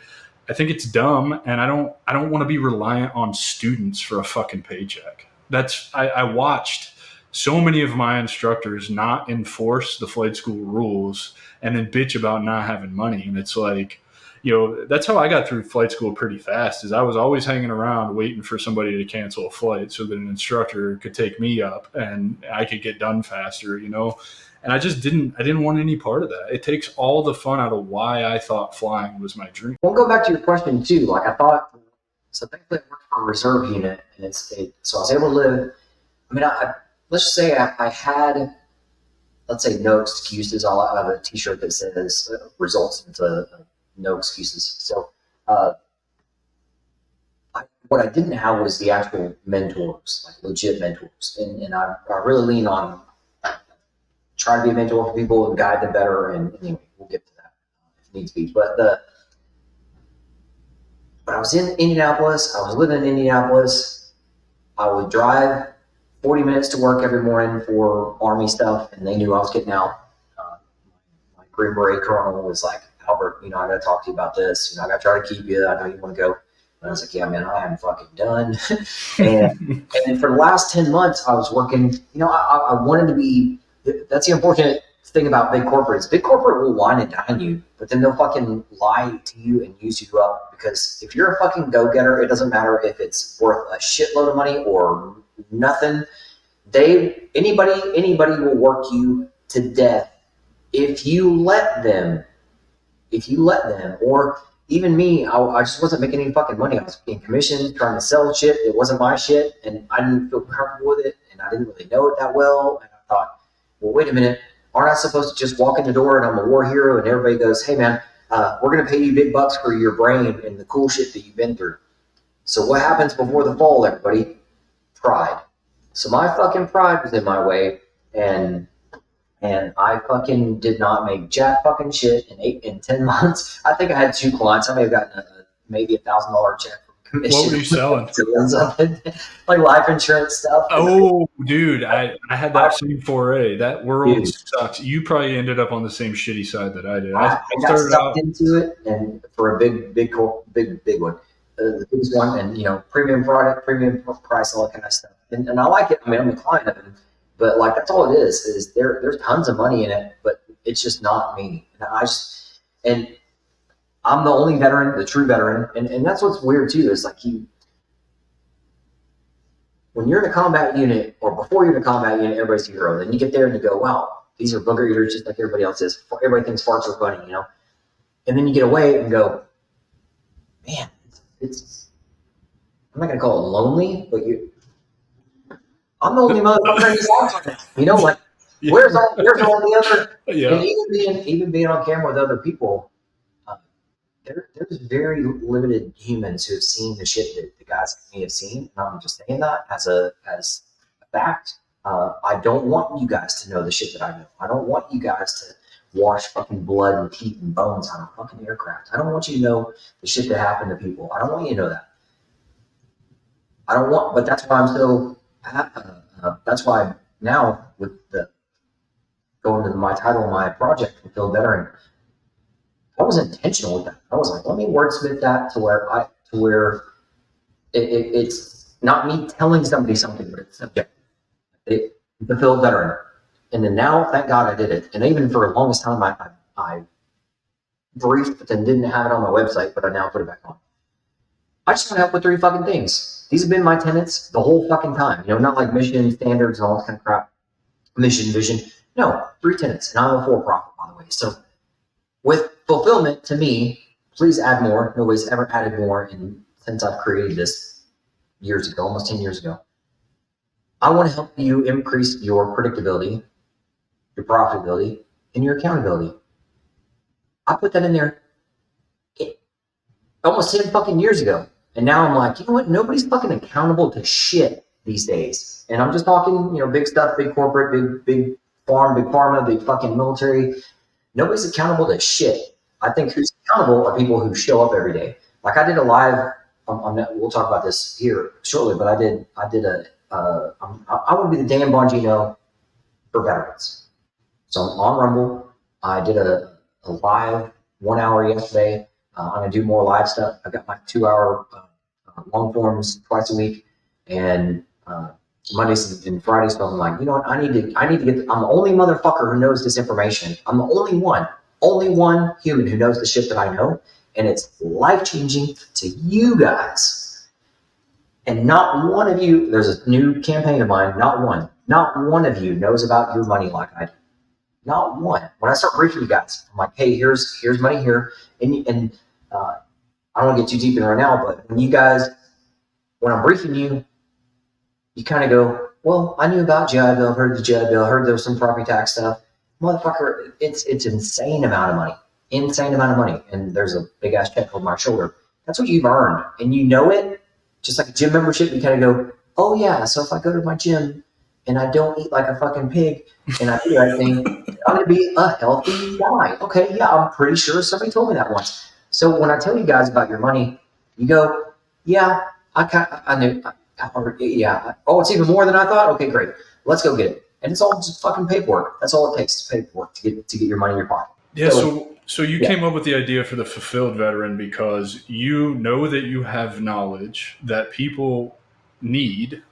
I think it's dumb, and I don't want to be reliant on students for a fucking paycheck. I watched so many of my instructors not enforce the flight school rules and then bitch about not having money. And it's like, that's how I got through flight school pretty fast, is I was always hanging around waiting for somebody to cancel a flight so that an instructor could take me up and I could get done faster, And I didn't want any part of that. It takes all the fun out of why I thought flying was my dream. We'll go back to your question too. Like, I thought, so thankfully I worked for a reserve unit, and so I was able to live. I mean, let's just say I had, let's say, no excuses. I have a T-shirt that says results into no excuses. So what I didn't have was the actual mentors, like legit mentors, and I really lean on try to be a mentor for people and guide them better. And anyway, we'll get to that if needs be. But I was in Indianapolis. I was living in Indianapolis. I would drive 40 minutes to work every morning for Army stuff, and they knew I was getting out. My Green Beret colonel was like, "Albert, I got to talk to you about this. I got to try to keep you. I know you want to go." And I was like, "Yeah, man, I am fucking done." and for the last 10 months, I was working. I wanted to be. That's the unfortunate thing about big corporates. Big corporate will wine and dine you, but then they'll fucking lie to you and use you up. Because if you're a fucking go-getter, it doesn't matter if it's worth a shitload of money or nothing. Anybody will work you to death if you let them. Or even me, I just wasn't making any fucking money. I was being commissioned, trying to sell shit. It wasn't my shit, and I didn't feel comfortable with it, and I didn't really know it that well. And I thought, well, wait a minute, aren't I supposed to just walk in the door and I'm a war hero? And everybody goes, "Hey man, we're going to pay you big bucks for your brain and the cool shit that you've been through." So what happens before the fall, everybody? Pride. So my fucking pride was in my way, and I fucking did not make jack fucking shit in 10 months. I think I had 2 clients. I may have gotten maybe $1,000 check from commission. What were you selling? Like life insurance stuff. Oh, dude, I had that same foray. That world sucks. You probably ended up on the same shitty side that I did. I got sucked into it, and for a big one, the biggest one, and premium product, premium price, all that kind of stuff. And I like it. I mean, I'm a client of it, but like that's all it is. Is there's tons of money in it, but it's just not me. And I'm the only veteran, the true veteran, and that's what's weird too. Is like when you're in a combat unit, or before you're in a combat unit, everybody's a hero. Then you get there and you go, "Wow, these are booger eaters just like everybody else is." Everybody thinks farts are funny, And then you get away and go, "Man, it's I'm not gonna call it lonely, but I'm the only motherfucker in this house." Like Yeah. where's all the other? Yeah. And even being on camera with other people, there's very limited humans who have seen the shit that the guys like me have seen. And I'm just saying that as a fact. I don't want you guys to know the shit that I know. I don't want you guys to wash fucking blood and teeth and bones on a fucking aircraft. I don't want you to know the shit that happened to people. I don't want you to know that. But that's why I'm so. That's why now with the going to my title, my project, Fulfilled Veteran, I was intentional with that. I was like, let me wordsmith that to where it's not me telling somebody something, but it's subjective. It fulfilled veteran. And then now, thank God I did it. And even for the longest time, I briefed, but then didn't have it on my website, but I now put it back on. I just want to help with 3 fucking things. These have been my tenets the whole fucking time. Not like mission, standards, and all this kind of crap. Mission, vision. No, 3 tenets. And I'm a for-profit, by the way. So with fulfillment, to me, please add more. Nobody's ever added more since I've created this years ago, almost 10 years ago. I want to help you increase your predictability, your profitability, and your accountability. I put that in there almost 10 fucking years ago. And now I'm like, you know what? Nobody's fucking accountable to shit these days. And I'm just talking, big stuff, big corporate, big farm, big pharma, big fucking military. Nobody's accountable to shit. I think who's accountable are people who show up every day. Like I did a live on that. We'll talk about this here shortly, but I did I want to be the Dan Bongino for veterans. So I'm on Rumble. I did a live 1 hour yesterday. I'm going to do more live stuff. I've got my 2 hour long forms twice a week and Mondays and Fridays. So I'm like, you know what? I need to get, I'm the only motherfucker who knows this information. I'm the only one human who knows the shit that I know. And it's life-changing to you guys. And not one of you, there's a new campaign of mine, not one of you knows about your money like I do. Not one. When I start briefing you guys, I'm like, hey, here's money here. And I don't want to get too deep in right now, but when I'm briefing you, you kind of go, well, I knew about GI Bill, heard of the GI Bill, heard there was some property tax stuff. Motherfucker, it's insane amount of money. And there's a big ass check over my shoulder. That's what you've earned. And you know it, just like a gym membership, you kind of go, oh yeah, so if I go to my gym and I don't eat like a fucking pig and I do everything, I'm going to be a healthy guy. Okay, yeah, I'm pretty sure somebody told me that once. So when I tell you guys about your money, you go, yeah, I knew. Yeah. Oh, it's even more than I thought? Okay, great. Let's go get it. And it's all just fucking paperwork. That's all it takes is paperwork to get your money in your pocket. Yeah, so you came up with the idea for the Fulfilled Veteran because you know that you have knowledge that people need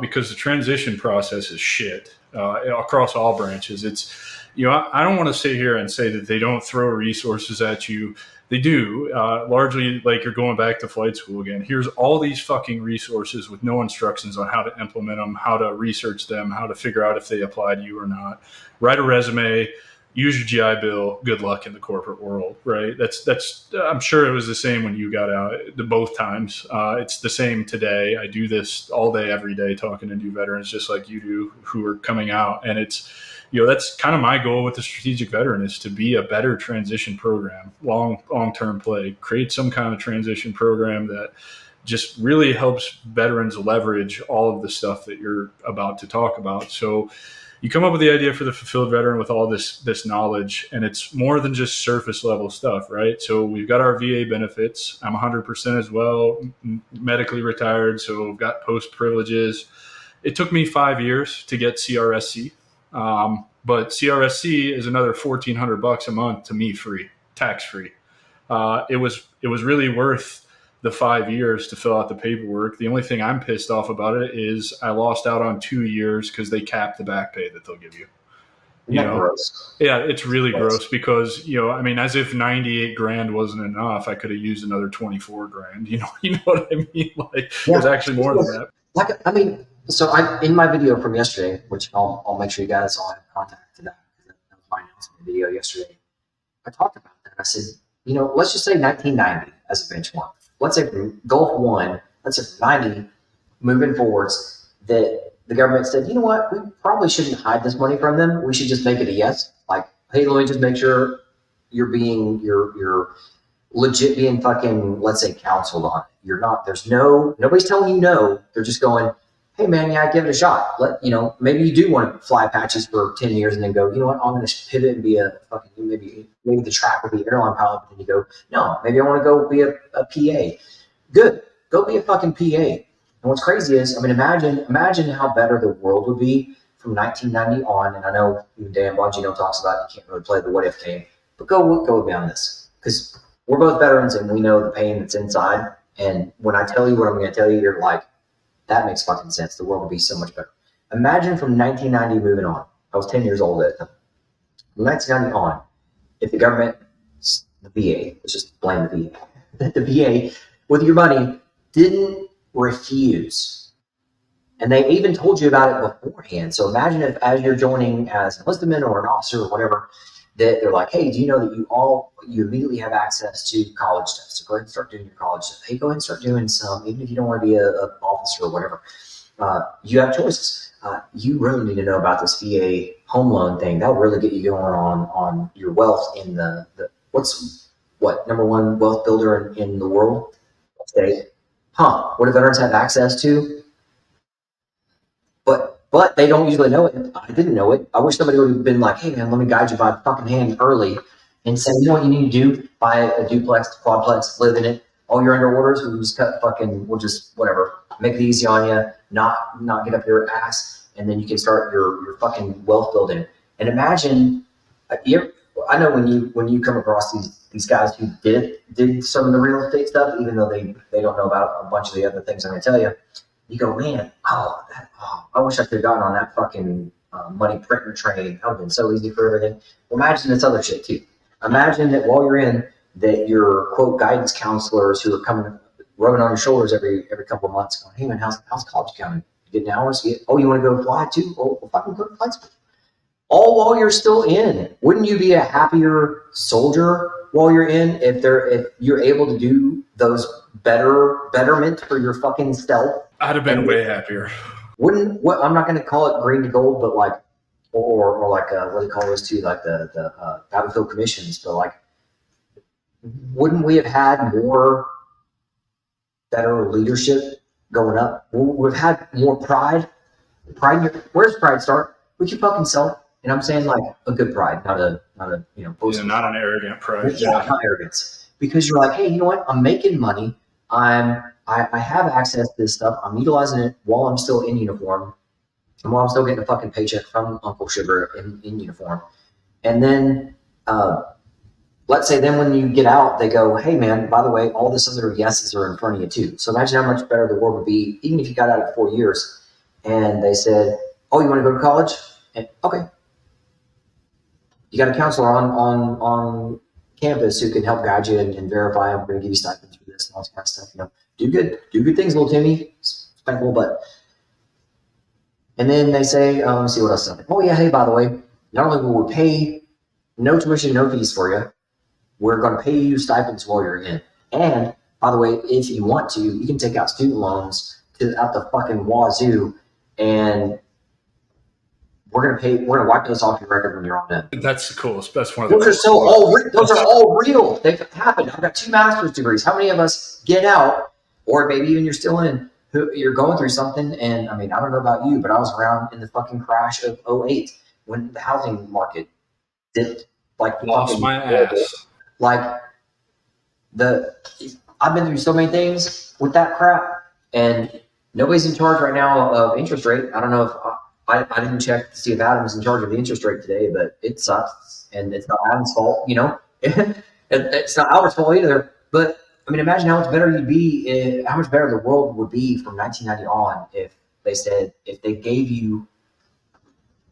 because the transition process is shit across all branches. It's, I don't want to sit here and say that they don't throw resources at you. They do, largely like you're going back to flight school again. Here's all these fucking resources with no instructions on how to implement them, how to research them, how to figure out if they apply to you or not. Write a resume, use your GI Bill, good luck in the corporate world, right? That's. I'm sure it was the same when you got out both times. It's the same today. I do this all day, every day, talking to new veterans just like you do who are coming out. And it's, that's kind of my goal with the Strategic Veteran is to be a better transition program, long-term play, create some kind of transition program that just really helps veterans leverage all of the stuff that you're about to talk about. So you come up with the idea for the Fulfilled Veteran with all this knowledge, and it's more than just surface level stuff, right? So we've got our VA benefits. I'm 100% as well, medically retired, so I've got post privileges. It took me 5 years to get CRSC. But CRSC is another $1,400 a month to me, free, tax free. It was really worth the 5 years to fill out the paperwork. The only thing I'm pissed off about it is I lost out on 2 years because they capped the back pay that they'll give you. Gross. Yeah, it's really gross because, as if 98 grand wasn't enough, I could have used another 24 grand. You know what I mean? Like there's actually more than that. So in my video from yesterday, which I'll make sure you guys all have contact to that. That was my announcement video yesterday. I talked about that. I said, let's just say 1990 as a benchmark. Let's say from Gulf One, let's say from 90 moving forwards, that the government said, you know what, we probably shouldn't hide this money from them. We should just make it a yes. Like, hey, let me just make sure you're legit being fucking, let's say, counseled on it. You're not, nobody's telling you no. They're just going, hey man, yeah, give it a shot. Maybe you do want to fly patches for 10 years and then go, you know what, I'm going to pivot and be a fucking, maybe the track will be airline pilot. But then you go, no, maybe I want to go be a PA. Good. Go be a fucking PA. And what's crazy is, imagine how better the world would be from 1990 on. And I know even Dan Bongino talks about you can't really play the what if game, but go with me on this. because we're both veterans and we know the pain that's inside. And when I tell you what I'm going to tell you, you're like, that makes fucking sense. The world would be so much better. Imagine from 1990 moving on. I was 10 years old at the time. From 1990 on, if the government, the VA, let's just blame the VA, that the VA, with your money, didn't refuse. And they even told you about it beforehand. So imagine if, as you're joining as an enlistment or an officer or whatever, that they're like, hey, do you know that you immediately have access to college stuff? So go ahead and start doing your college stuff. Hey, go ahead and start doing some, even if you don't want to be an officer or whatever. You have choices. You really need to know about this VA home loan thing. That'll really get you going on your wealth in the what number one wealth builder in the world? State. What do veterans have access to? But they don't usually know it. I didn't know it. I wish somebody would have been like, hey man, let me guide you by the fucking hand early and say, you know what you need to do? Buy a duplex, quadplex, live in it. All your under orders, we'll just we'll just whatever, make it easy on you, not get up your ass, and then you can start your fucking wealth building. And imagine, I know when you come across these guys who did some of the real estate stuff, even though they don't know about a bunch of the other things I'm going to tell you. You go, man, I wish I could have gotten on that fucking money printing train. That would have been so easy for everything. Well, imagine this other shit too. Imagine that while you're in, that your quote guidance counselors who are coming, rubbing on your shoulders every couple of months, going, hey man, how's college coming? You getting hours? You want to go fly too? Oh, well, fucking go to flight school. All while you're still in. Wouldn't you be a happier soldier while you're in if you're able to do those betterment for your fucking self? I'd have been way happier. I'm not going to call it green to gold, but like, or like what do you call those two? Like the battlefield commissions. But like, wouldn't we have had more better leadership going up? We've had more pride. Where's pride start? With your fucking self. And I'm saying like a good pride, not a boastful. Not an arrogant pride. Yeah, not arrogance. Because you're like, hey, you know what? I'm making money. I have access to this stuff. I'm utilizing it while I'm still in uniform, and while I'm still getting a fucking paycheck from Uncle Sugar in uniform. And then, let's say then when you get out, they go, hey man, by the way, all this other yeses are in front of you too. So imagine how much better the world would be, even if you got out at 4 years, and they said, oh, you want to go to college? And okay. You got a counselor on campus who can help guide you and verify. We're going to give you stipends for this and all this kind of stuff. Do good things, little Timmy. Spank a little butt. And then they say, let's see what else. Oh yeah, hey, by the way, not only will we pay no tuition, no fees for you, we're going to pay you stipends while you're in. And by the way, if you want to, you can take out student loans out the fucking wazoo, and we're gonna wipe those off your record when you're on in. That's the coolest. That's one of those those are all real. They've happened. I've got 2 master's degrees. How many of us get out, or maybe even you're still in, you're going through something? And I mean, I don't know about you, but I was around in the fucking crash of 2008 when the housing market dipped like lost my ass. Like I've been through so many things with that crap, and nobody's in charge right now of interest rate. I don't know if I didn't check to see if Adam's in charge of the interest rate today, but it sucks, and it's not Adam's fault, it's not Albert's fault either. But I mean, imagine how much better you'd be, how much better the world would be from 1990 on if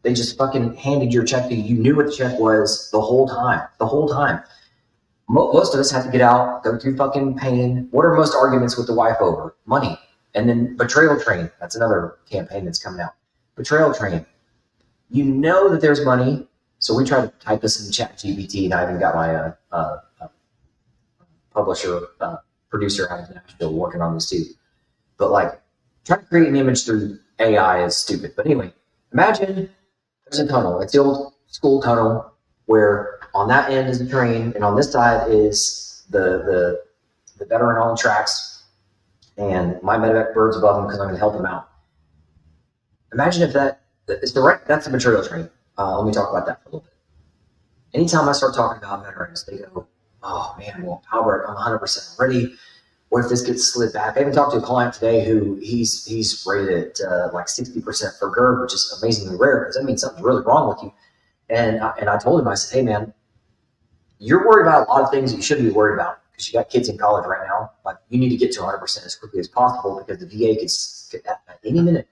they just fucking handed your check to you. You knew what the check was the whole time. Most of us have to get out, go through fucking pain. What are most arguments with the wife over? Money. And then betrayal train. That's another campaign that's coming out. Betrayal train. You know that there's money. So we try to type this in ChatGPT, and I even got my producer out of Nashville working on this too. But like, trying to create an image through AI is stupid. But anyway, imagine there's a tunnel. It's the old school tunnel where on that end is the train, and on this side is the veteran on the tracks, and my medevac birds above them because I'm going to help them out. Imagine if that's the material train. Let me talk about that for a little bit. Anytime I start talking about veterans, they go, oh man, well, Albert, I'm 100% ready. What if this gets slid back? I even talked to a client today who he's rated like 60% for GERD, which is amazingly rare because that means something's really wrong with you. And I told him, I said, hey man, you're worried about a lot of things that you shouldn't be worried about because you got kids in college right now. Like you need to get to 100% as quickly as possible because the VA could at any minute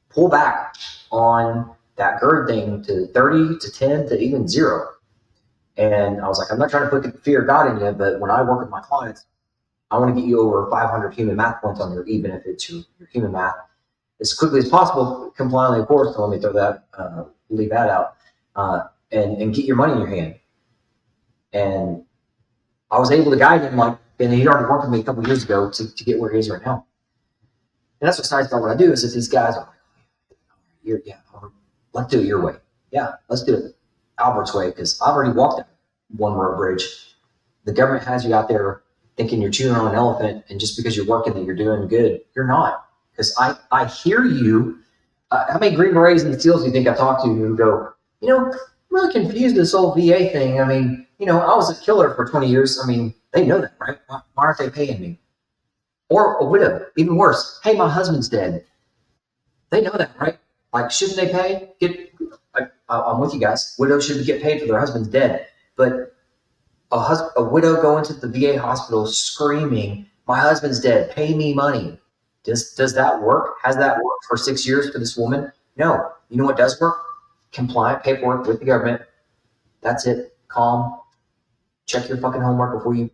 pull back on that GERD thing to 30 to 10 to even 0. And I was like, I'm not trying to put the fear of God in you, but when I work with my clients, I want to get you over 500 human math points on your E benefits, your human math, as quickly as possible, compliantly, of course. So let me throw that, leave that out, and get your money in your hand. And I was able to guide him, like, and he'd already worked with me a couple of years ago to get where he is right now. And that's what's nice about what I do is that these guys are like, let's do it your way. Yeah, let's do it Albert's way, because I've already walked that one road bridge. The government has you out there thinking you're chewing on an elephant, and just because you're working that you're doing good, you're not. Because I hear you. How many Green Berets and SEALs do you think I talk to who go, I'm really confused this whole VA thing. I mean, I was a killer for 20 years. I mean, they know that, right? Why aren't they paying me? Or a widow, even worse. Hey, my husband's dead. They know that, right? Like, shouldn't they pay? I'm with you guys. Widows should get paid for their husband's dead. But a widow going to the VA hospital screaming, my husband's dead, pay me money. Does that work? Has that worked for 6 years for this woman? No. You know what does work? Compliant paperwork with the government. That's it. Calm. Check your fucking homework before you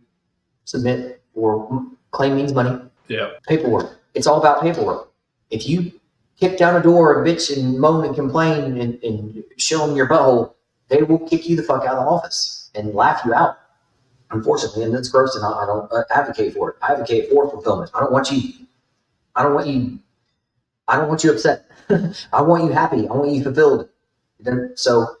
submit, or claim means money. Yeah. Paperwork. It's all about paperwork. If you kick down a door and bitch and moan and complain and show them your butthole, they will kick you the fuck out of the office and laugh you out. Unfortunately, and that's gross, and I don't advocate for it. I advocate for fulfillment. I don't want you upset. I want you happy. I want you fulfilled. So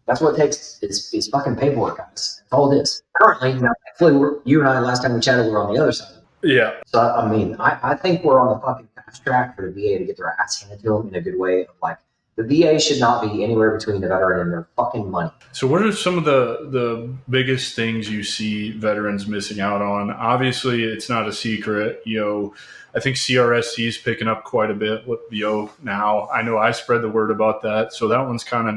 that's what it takes. It's fucking paperwork, guys. That's all it is. Currently, hopefully, you and I, last time we chatted, we were on the other side. Yeah. So, I mean, I think we're on the fucking fast track for the VA to get their ass handed to them in a good way. Like, the VA should not be anywhere between the veteran and their fucking money. So what are some of the biggest things you see veterans missing out on? Obviously, it's not a secret. I think CRSC is picking up quite a bit with VO now. I know I spread the word about that. So that one's kind of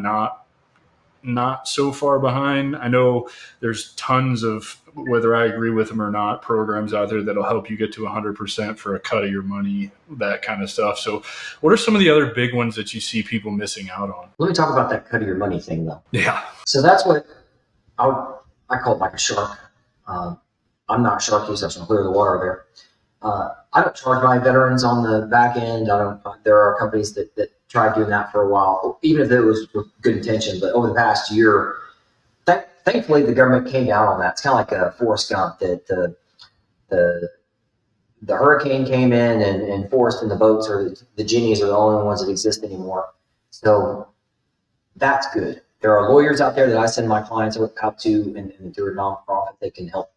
not so far behind. I know there's tons of, whether I agree with them or not, programs out there that'll help you get to 100% for a cut of your money, that kind of stuff. So what are some of the other big ones that you see people missing out on? Let me talk about that cut of your money thing, though. Yeah. So that's what I call it, like a shark. I'm not sharky, so I should clear the water there. I don't charge my veterans on the back end. There are companies that tried doing that for a while, even if it was with good intention. But over the past year, thankfully, the government came down on that. It's kind of like a Forrest Gump, that the hurricane came in and Forrest and the boats, or the Ginnies, are the only ones that exist anymore. So that's good. There are lawyers out there that I send my clients out to, and through a nonprofit, they can help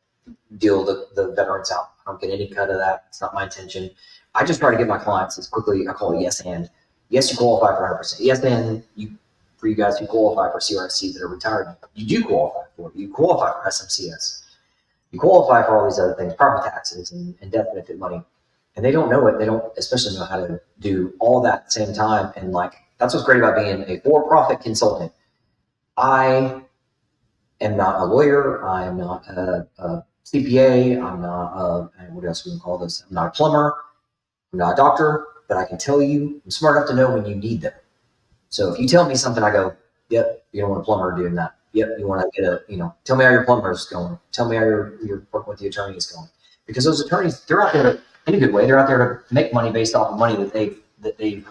deal the veterans out. I don't get any cut of that. It's not my intention. I just try to get my clients as quickly. I call it yes and. Yes, you qualify for 100%. Yes, and for you guys who qualify for CRSC that are retired, you do qualify for it. You qualify for SMCS. You qualify for all these other things, property taxes and death benefit money. And they don't know it. They don't especially know how to do all that at the same time. And that's what's great about being a for-profit consultant. I am not a lawyer. I am not a CPA. I'm not what else we can call this? I'm not a plumber. I'm not a doctor, but I can tell you, I'm smart enough to know when you need them. So if you tell me something, I go, yep, you don't want a plumber doing that. Yep, you want to get tell me how your plumber is going. Tell me how your working with the attorney is going. Because those attorneys, they're out there in a good way. They're out there to make money based off of money that they've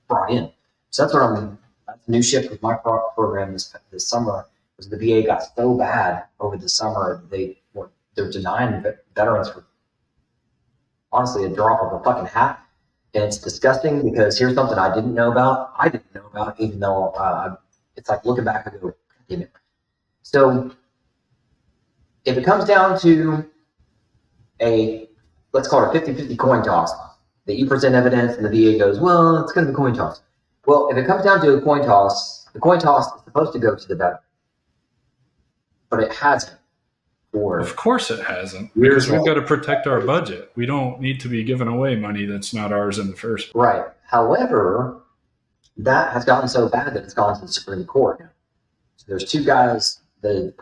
brought in. So that's that's a new shift with my program this summer. Was the VA got so bad over the summer, they're denying veterans for honestly a drop of a fucking hat. And it's disgusting, because here's something I didn't know about, even though it's like looking back, I go, damn it. So if it comes down to let's call it a 50-50 coin toss, that you present evidence and the VA goes, well, it's going to be a coin toss. Well, if it comes down to a coin toss, the coin toss is supposed to go to the veteran, but it hasn't. Of course it hasn't, because we've got to protect our budget. We don't need to be giving away money that's not ours in the first place. Right. However, that has gotten so bad that it's gone to the Supreme Court now. So there's two guys that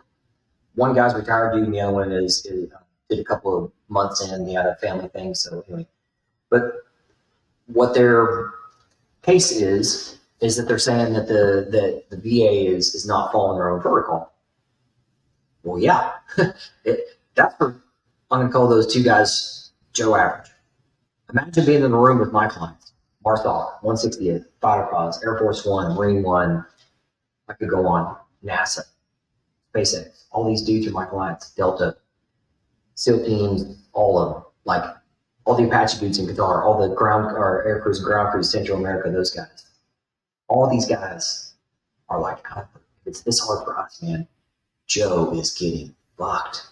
one guy's retired dude, and the other one did a couple of months in. He had a family thing. So anyway, but what their case is that they're saying that the VA is not following their own protocol. Well, yeah, that's for, I'm going to call those two guys Joe Average. Imagine being in a room with my clients, Marthawk, 168, Fighter Pods, Air Force One, Marine One, I could go on, NASA, SpaceX, all these dudes are my clients, Delta, SEAL teams, all of them, like all the Apache dudes in Qatar, all the ground or air crews and ground crews, Central America, those guys. All these guys are like, it's this hard for us, man. Joe is getting fucked.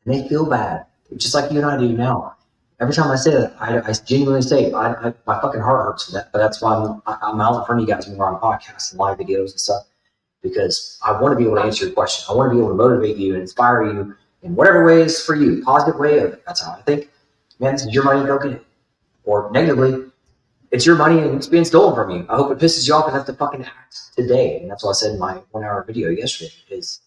And they feel bad, just like you and I do now. Every time I say that, I genuinely say, my fucking heart hurts for that. But that's why I'm out in front of you guys when we're on podcasts and live videos and stuff, because I want to be able to answer your question. I want to be able to motivate you and inspire you in whatever way is for you. Positive way of, that's how I think. Man, this is your money, go get it. Or negatively, it's your money and it's being stolen from you. I hope it pisses you off enough to fucking act today. And that's what I said in my 1 hour video yesterday, is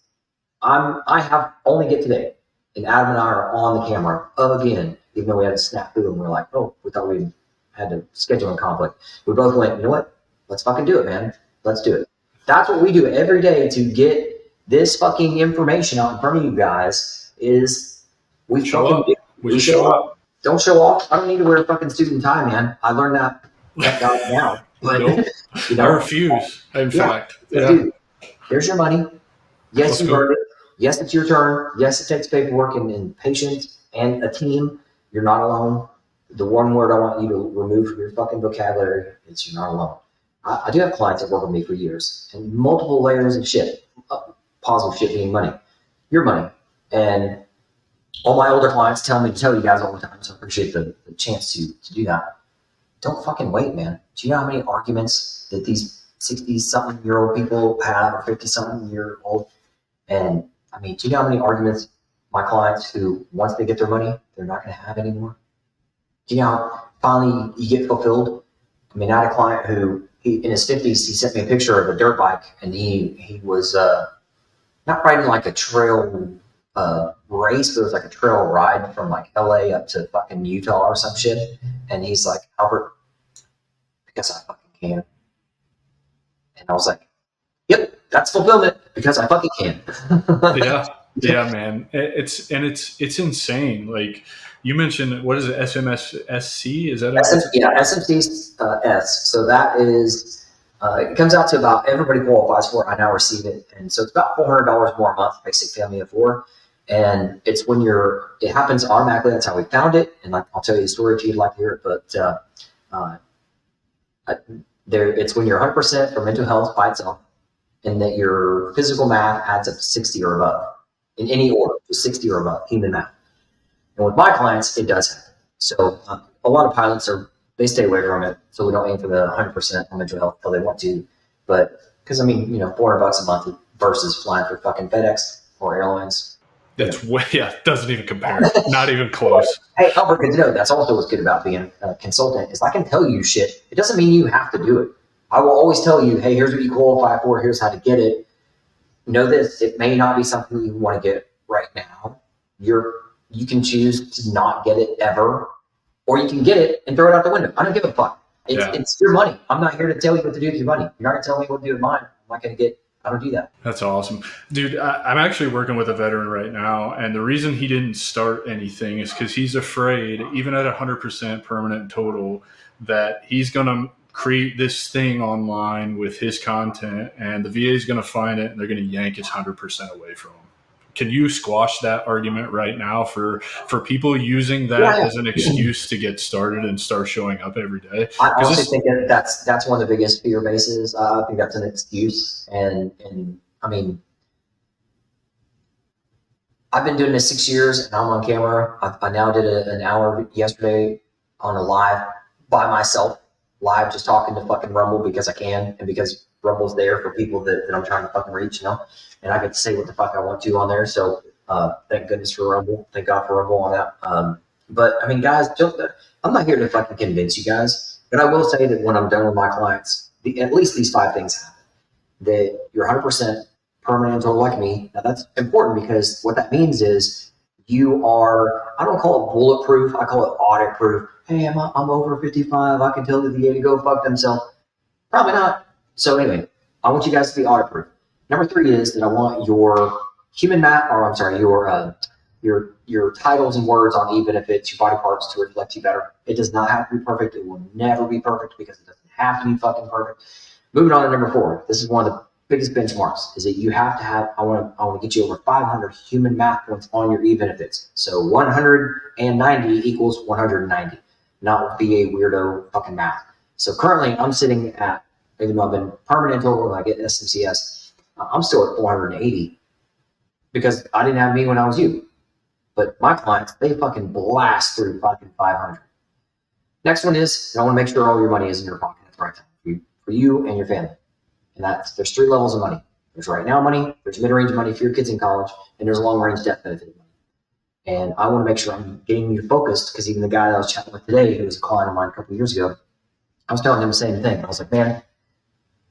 I have only get today. And Adam and I are on the camera again, even though we had a snafu and we're like, oh, we thought we had to schedule a conflict. We both went, you know what? Let's fucking do it, man. Let's do it. That's what we do every day to get this fucking information out in front of you guys, is we show up. Don't show off. I don't need to wear a fucking suit and tie, man. I learned that God now. But nope. You know, I refuse, in fact. Yeah. Dude, there's your money. Yes, you earned it. Yes, it's your turn. Yes, it takes paperwork and patience and a team. You're not alone. The one word I want you to remove from your fucking vocabulary is you're not alone. I do have clients that work with me for years, and multiple layers of shit. Positive shit being money. Your money. And all my older clients tell me to tell you guys all the time, so I appreciate the chance to do that. Don't fucking wait, man. Do you know how many arguments that these 60-something-year-old people have, or 50-something-year-old? And I mean, do you know how many arguments my clients who, once they get their money, they're not going to have anymore? Do you know how finally you get fulfilled? I mean, I had a client who, in his 50s, he sent me a picture of a dirt bike, and he was not riding like a trail race, but it was like a trail ride from like LA up to fucking Utah or some shit. And he's like, Albert, because I fucking can. And I was like, yep, that's fulfillment, because I fucking can. Yeah, man. It's insane. Like you mentioned, what is it? SMSC? Is that SMC's S. So that is, it comes out to about, everybody qualifies for it. I now receive it. And so it's about $400 more a month, basic family of four. And it's when it happens automatically. That's how we found it. And I'll tell you the story if you'd like to hear it. But it's when you're 100% for mental health by itself, and that your physical math adds up to 60 or above in any order, just 60 or above, human math. And with my clients, it does happen. So a lot of pilots they stay away from it. So we don't aim for the 100% on mental health until they want to. But because I mean, $400 a month versus flying for fucking FedEx or airlines. That's doesn't even compare. Not even close. Hey, Albert, good to know. That's also what's good about being a consultant, is I can tell you shit. It doesn't mean you have to do it. I will always tell you, hey, here's what you qualify for. Here's how to get it. Know this. It may not be something you want to get right now. You can choose to not get it ever, or you can get it and throw it out the window. I don't give a fuck. It's your money. I'm not here to tell you what to do with your money. You're not going to tell me what to do with mine. I'm not going to I don't do that. That's awesome. Dude, I'm actually working with a veteran right now, and the reason he didn't start anything is because he's afraid, even at 100% permanent total, that he's going to create this thing online with his content, and the VA is going to find it, and they're going to yank his 100% away from him. Can you squash that argument right now for people using that as an excuse to get started and start showing up every day? I honestly think that's one of the biggest fear bases. I think that's an excuse. And I mean, I've been doing this 6 years, and I'm on camera. I now did an hour yesterday on a live by myself, live just talking to fucking Rumble because I can, and because Rumble's there for people that I'm trying to fucking reach, and I get to say what the fuck I want to on there. So thank goodness for Rumble. Thank God for Rumble on that. But I mean, guys, I'm not here to fucking convince you guys, but I will say that when I'm done with my clients, at least these 5 things happen: that you're 100% permanent total like me. Now that's important because what that means is you are, I don't call it bulletproof, I call it audit proof. Hey, I'm over 55, I can tell the VA to go fuck themselves. Probably not. So anyway, I want you guys to be audit proof. Number 3 is that I want your your titles and words on e-benefits, your body parts to reflect you better. It does not have to be perfect. It will never be perfect because it doesn't have to be fucking perfect. Moving on to number 4. This is one of the biggest benchmarks, is that you have to have, I want to get you over 500 human math points on your e-benefits. So 190 equals 190, not VA weirdo fucking math. So currently I'm sitting at, even though I've been permanent total and I get SMCS, I'm still at 480 because I didn't have me when I was you. But my clients, they fucking blast through fucking 500. Next one is, I want to make sure all your money is in your pocket at the right time for you and your family. And there's 3 levels of money. There's right now money, there's mid-range money for your kids in college, and there's long-range death benefit money. And I want to make sure I'm getting you focused, because even the guy that I was chatting with today, who was a client of mine a couple of years ago, I was telling him the same thing. I was like, man,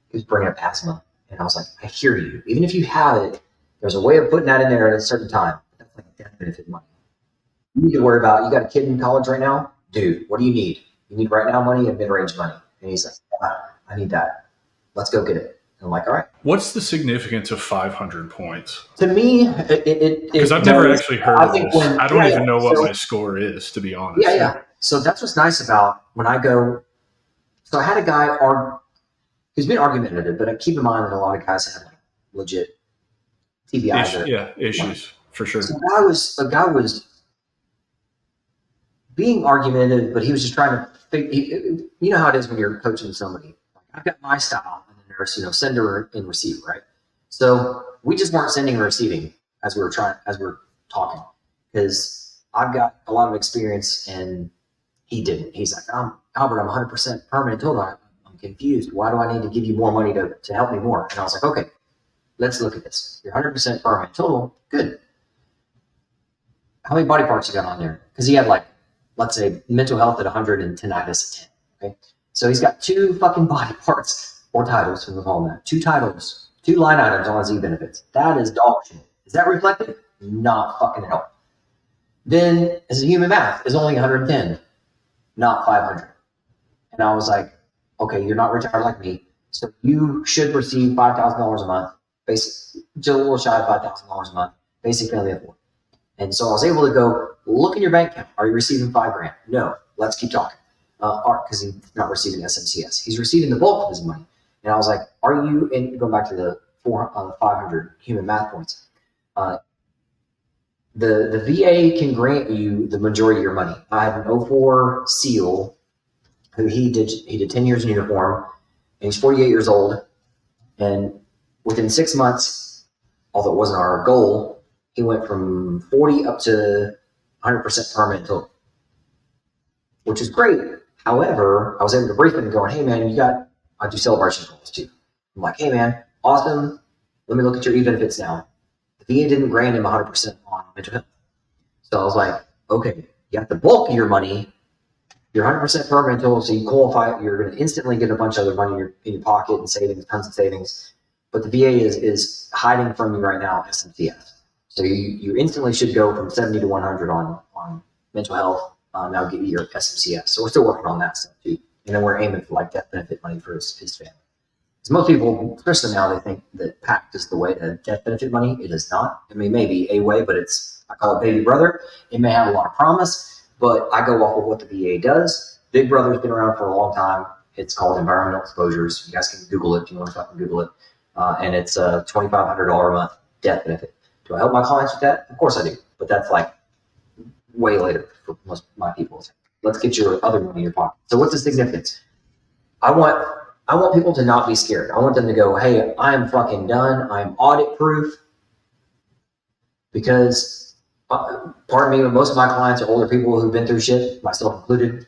he was bringing up asthma. And I was like, I hear you. Even if you have it, there's a way of putting that in there at a certain time. That's like death benefit money. You need to worry about, you got a kid in college right now? Dude, what do you need? You need right now money and mid-range money. And he's like, yeah, I need that. Let's go get it. And I'm like, all right. What's the significance of 500 points? To me, because I've never actually heard of this. I don't even know what so, my score is, to be honest. Yeah. So that's what's nice about when I go. So I had a guy who's been argumentative, but keep in mind that a lot of guys have like legit TBIs. Issues for sure. So a guy was being argumentative, but he was just trying to you know how it is when you're coaching somebody. I've got my style, and then there's sender and receiver, right? So we just weren't sending and receiving as we were talking, because I've got a lot of experience and he didn't. He's like, Albert, I'm 100% permanent total. I'm confused. Why do I need to give you more money to help me more? And I was like, okay, let's look at this. You're 100% permanent total. Good. How many body parts you got on there? Because he had like, let's say, mental health at 100 and tinnitus at 10. Okay. So he's got 2 fucking body parts, or titles, we call them that. 2 titles, 2 line items on his e-benefits. That is dog shit. Is that reflected? Not fucking at all. Then, as a human math, is only 110, not 500. And I was like, okay, you're not retired like me, so you should receive $5,000 a month, basically, just a little shy of $5,000 a month, basic family of 4. And so I was able to go, look in your bank account. Are you receiving $5,000? No. Let's keep talking. Because he's not receiving SMCS. He's receiving the bulk of his money. And I was like, are you, and going back to the 500 human math points, the VA can grant you the majority of your money. I had an 04 SEAL who he did 10 years in uniform, and he's 48 years old. And within 6 months, although it wasn't our goal, he went from 40 up to 100% permanent total, which is great. However, I was able to brief him going, hey man, I do celebration calls too. I'm like, hey man, awesome. Let me look at your e-benefits now. The VA didn't grant him 100% on mental health. So I was like, okay, you got the bulk of your money. You're 100% permanent total, so you qualify. You're going to instantly get a bunch of other money in your pocket and savings, tons of savings. But the VA is hiding from you right now SMCS. So you instantly should go from 70 to 100 on mental health. Now get you your SMCS. So we're still working on that stuff too. And then we're aiming for like death benefit money for his family. Because most people, especially now, they think that PACT is the way to death benefit money. It is not. I mean, maybe a way, but I call it baby brother. It may have a lot of promise, but I go off of what the VA does. Big Brother's been around for a long time. It's called environmental exposures. You guys can Google it if you want to fucking Google it. And it's a $2,500 a month death benefit. Do I help my clients with that? Of course I do. But that's like way later for most of my people. Let's get your other money in your pocket. So what's the significance? I want people to not be scared. I want them to go, hey, I'm fucking done. I'm audit proof. Because, pardon me, but most of my clients are older people who've been through shit, myself included.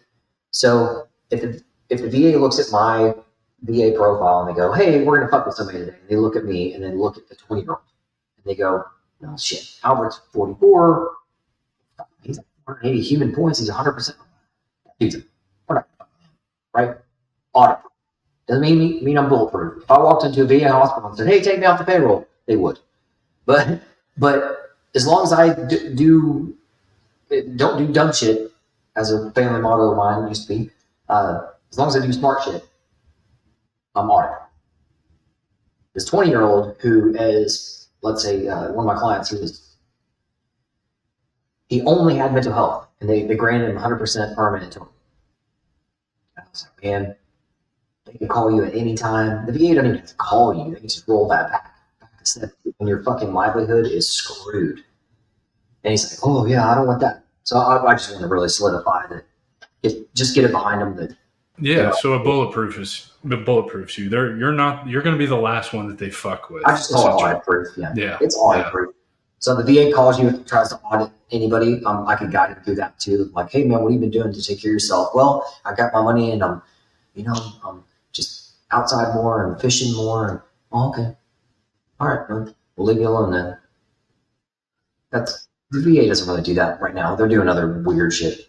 So if the VA looks at my VA profile and they go, hey, we're going to fuck with somebody today. And they look at me and then look at the 20-year-old. And they go, no shit, Albert's 44. He's at 480 human points. He's 100%. We're not right? Audit. Doesn't mean I'm bulletproof. If I walked into a VA hospital and said, hey, take me off the payroll, they would. But as long as I don't do dumb shit, as a family motto of mine used to be, as long as I do smart shit, I'm all right. This 20-year-old who is, let's say, one of my clients, he only had mental health, and they granted him 100% permanent to him. I was like, man, they can call you at any time. The VA doesn't even have to call you. They can just roll that back to 70, and your fucking livelihood is screwed. And he's like, oh, yeah, I don't want that. So I just want to really solidify that. Just get it behind them. That, yeah, so it bulletproofs you. You're going to be the last one that they fuck with. I just call it audit proof. Yeah, it's audit proof. So the VA calls you and tries to audit anybody. I can guide them through that too. Like, hey man, what have you been doing to take care of yourself? Well, I got my money and I'm just outside more and fishing more. And okay, all right, man, we'll leave you alone then. The VA doesn't really do that right now. They're doing other weird shit.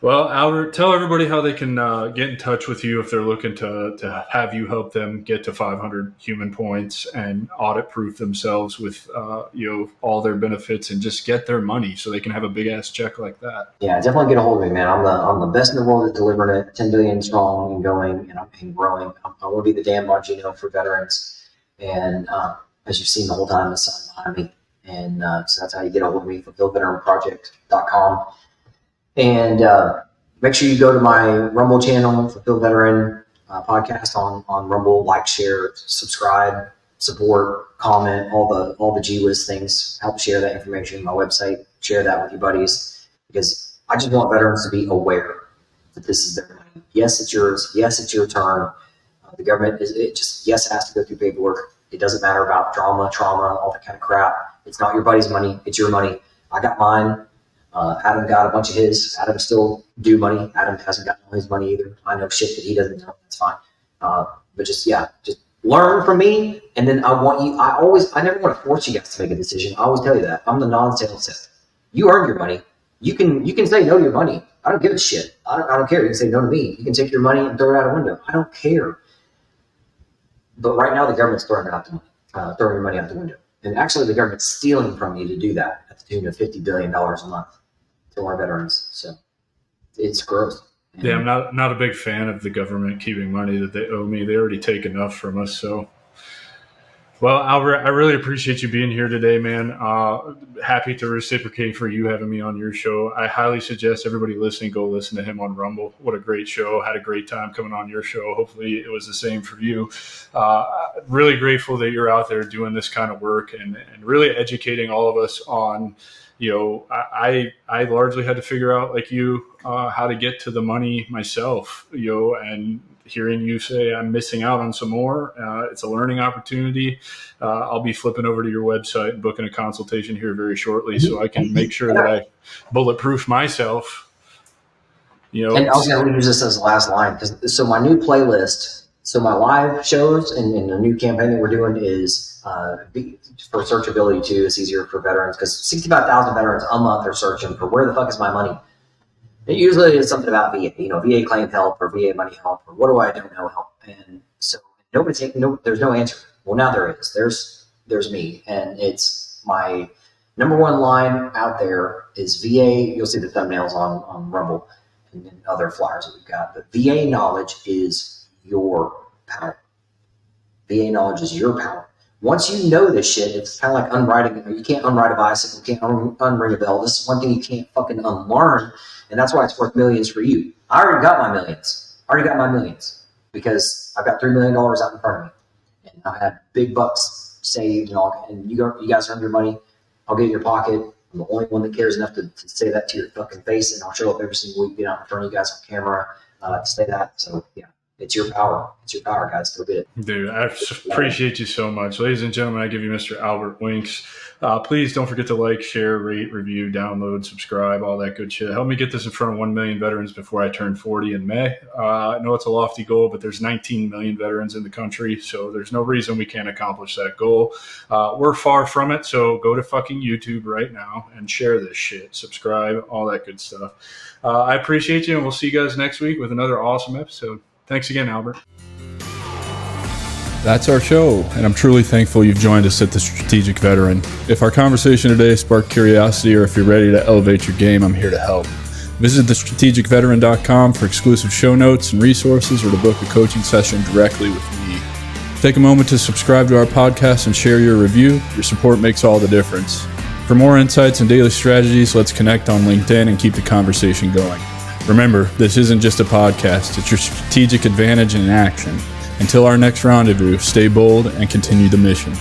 Well, Albert, tell everybody how they can get in touch with you if they're looking to have you help them get to 500 human points and audit proof themselves with all their benefits and just get their money so they can have a big ass check like that. Yeah, definitely get a hold of me, man. I'm the best in the world at delivering it. 10 billion strong and going, and I'm growing. I want to be the Dan Bongino for veterans, and as you've seen the whole time, the sun behind me. And so that's how you get a hold of me, fulfillveteranproject.com. And make sure you go to my Rumble channel, Fulfill Veteran podcast on Rumble. Like, share, subscribe, support, comment, all the GWIS things. Help share that information. My website, share that with your buddies, because I just want veterans to be aware that this is their money. Yes, it's yours. Yes, it's your turn. The government has to go through paperwork. It doesn't matter about trauma, all that kind of crap. It's not your buddy's money. It's your money. I got mine. Adam got a bunch of his. Adam still due money. Adam hasn't gotten all his money either. I know shit that he doesn't know. That's fine. But just learn from me. And then I never want to force you guys to make a decision. I always tell you that. I'm the non-sales set. You earned your money. You can say no to your money. I don't give a shit. I don't care. You can say no to me. You can take your money and throw it out a window. I don't care. But right now the government's throwing your money out the window. And actually, the government's stealing from you to do that at the tune of $50 billion a month to our veterans. So it's gross. Yeah, I'm not a big fan of the government keeping money that they owe me. They already take enough from us. So, well, Albert, I really appreciate you being here today, man. Happy to reciprocate for you having me on your show. I highly suggest everybody listening go listen to him on Rumble. What a great show. Had a great time coming on your show. Hopefully it was the same for you. Really grateful that you're out there doing this kind of work and really educating all of us on, I largely had to figure out, like you, how to get to the money myself, and hearing you say I'm missing out on some more. It's a learning opportunity. I'll be flipping over to your website and booking a consultation here very shortly so I can make sure that I bulletproof myself. And I was going to use this as the last line, so my new playlist, so my live shows and the new campaign that we're doing is for searchability too. It's easier for veterans because 65,000 veterans a month are searching for where the fuck is my money. It usually is something about VA, VA claim help or VA money help or what do I don't know help. And so there's no answer. Well, now there is. There's me, and it's my number one line out there is VA. You'll see the thumbnails on Rumble and other flyers that we've got. But VA knowledge is your power. VA knowledge is your power. Once you know this shit, it's kind of like unwriting. You can't unwrite a bicycle. You can't unring a bell. This is one thing you can't fucking unlearn. And that's why it's worth millions for you. I already got my millions. Because I've got $3 million out in front of me. And I've had big bucks saved and all. And you guys earn your money. I'll get in your pocket. I'm the only one that cares enough to say that to your fucking face. And I'll show up every single week, get out in front of you guys on camera to say that. So, yeah. It's your power. It's your power, guys. Go get it. Dude, I appreciate you so much. Ladies and gentlemen, I give you Mr. Albert Winx. Please don't forget to like, share, rate, review, download, subscribe, all that good shit. Help me get this in front of 1 million veterans before I turn 40 in May. I know it's a lofty goal, but there's 19 million veterans in the country, so there's no reason we can't accomplish that goal. We're far from it, so go to fucking YouTube right now and share this shit. Subscribe, all that good stuff. I appreciate you, and we'll see you guys next week with another awesome episode. Thanks again, Albert. That's our show, and I'm truly thankful you've joined us at the Strategic Veteran. If our conversation today sparked curiosity, or if you're ready to elevate your game, I'm here to help. Visit thestrategicveteran.com for exclusive show notes and resources, or to book a coaching session directly with me. Take a moment to subscribe to our podcast and share your review. Your support makes all the difference. For more insights and daily strategies, let's connect on LinkedIn and keep the conversation going. Remember, this isn't just a podcast, it's your strategic advantage in action. Until our next rendezvous, stay bold and continue the mission.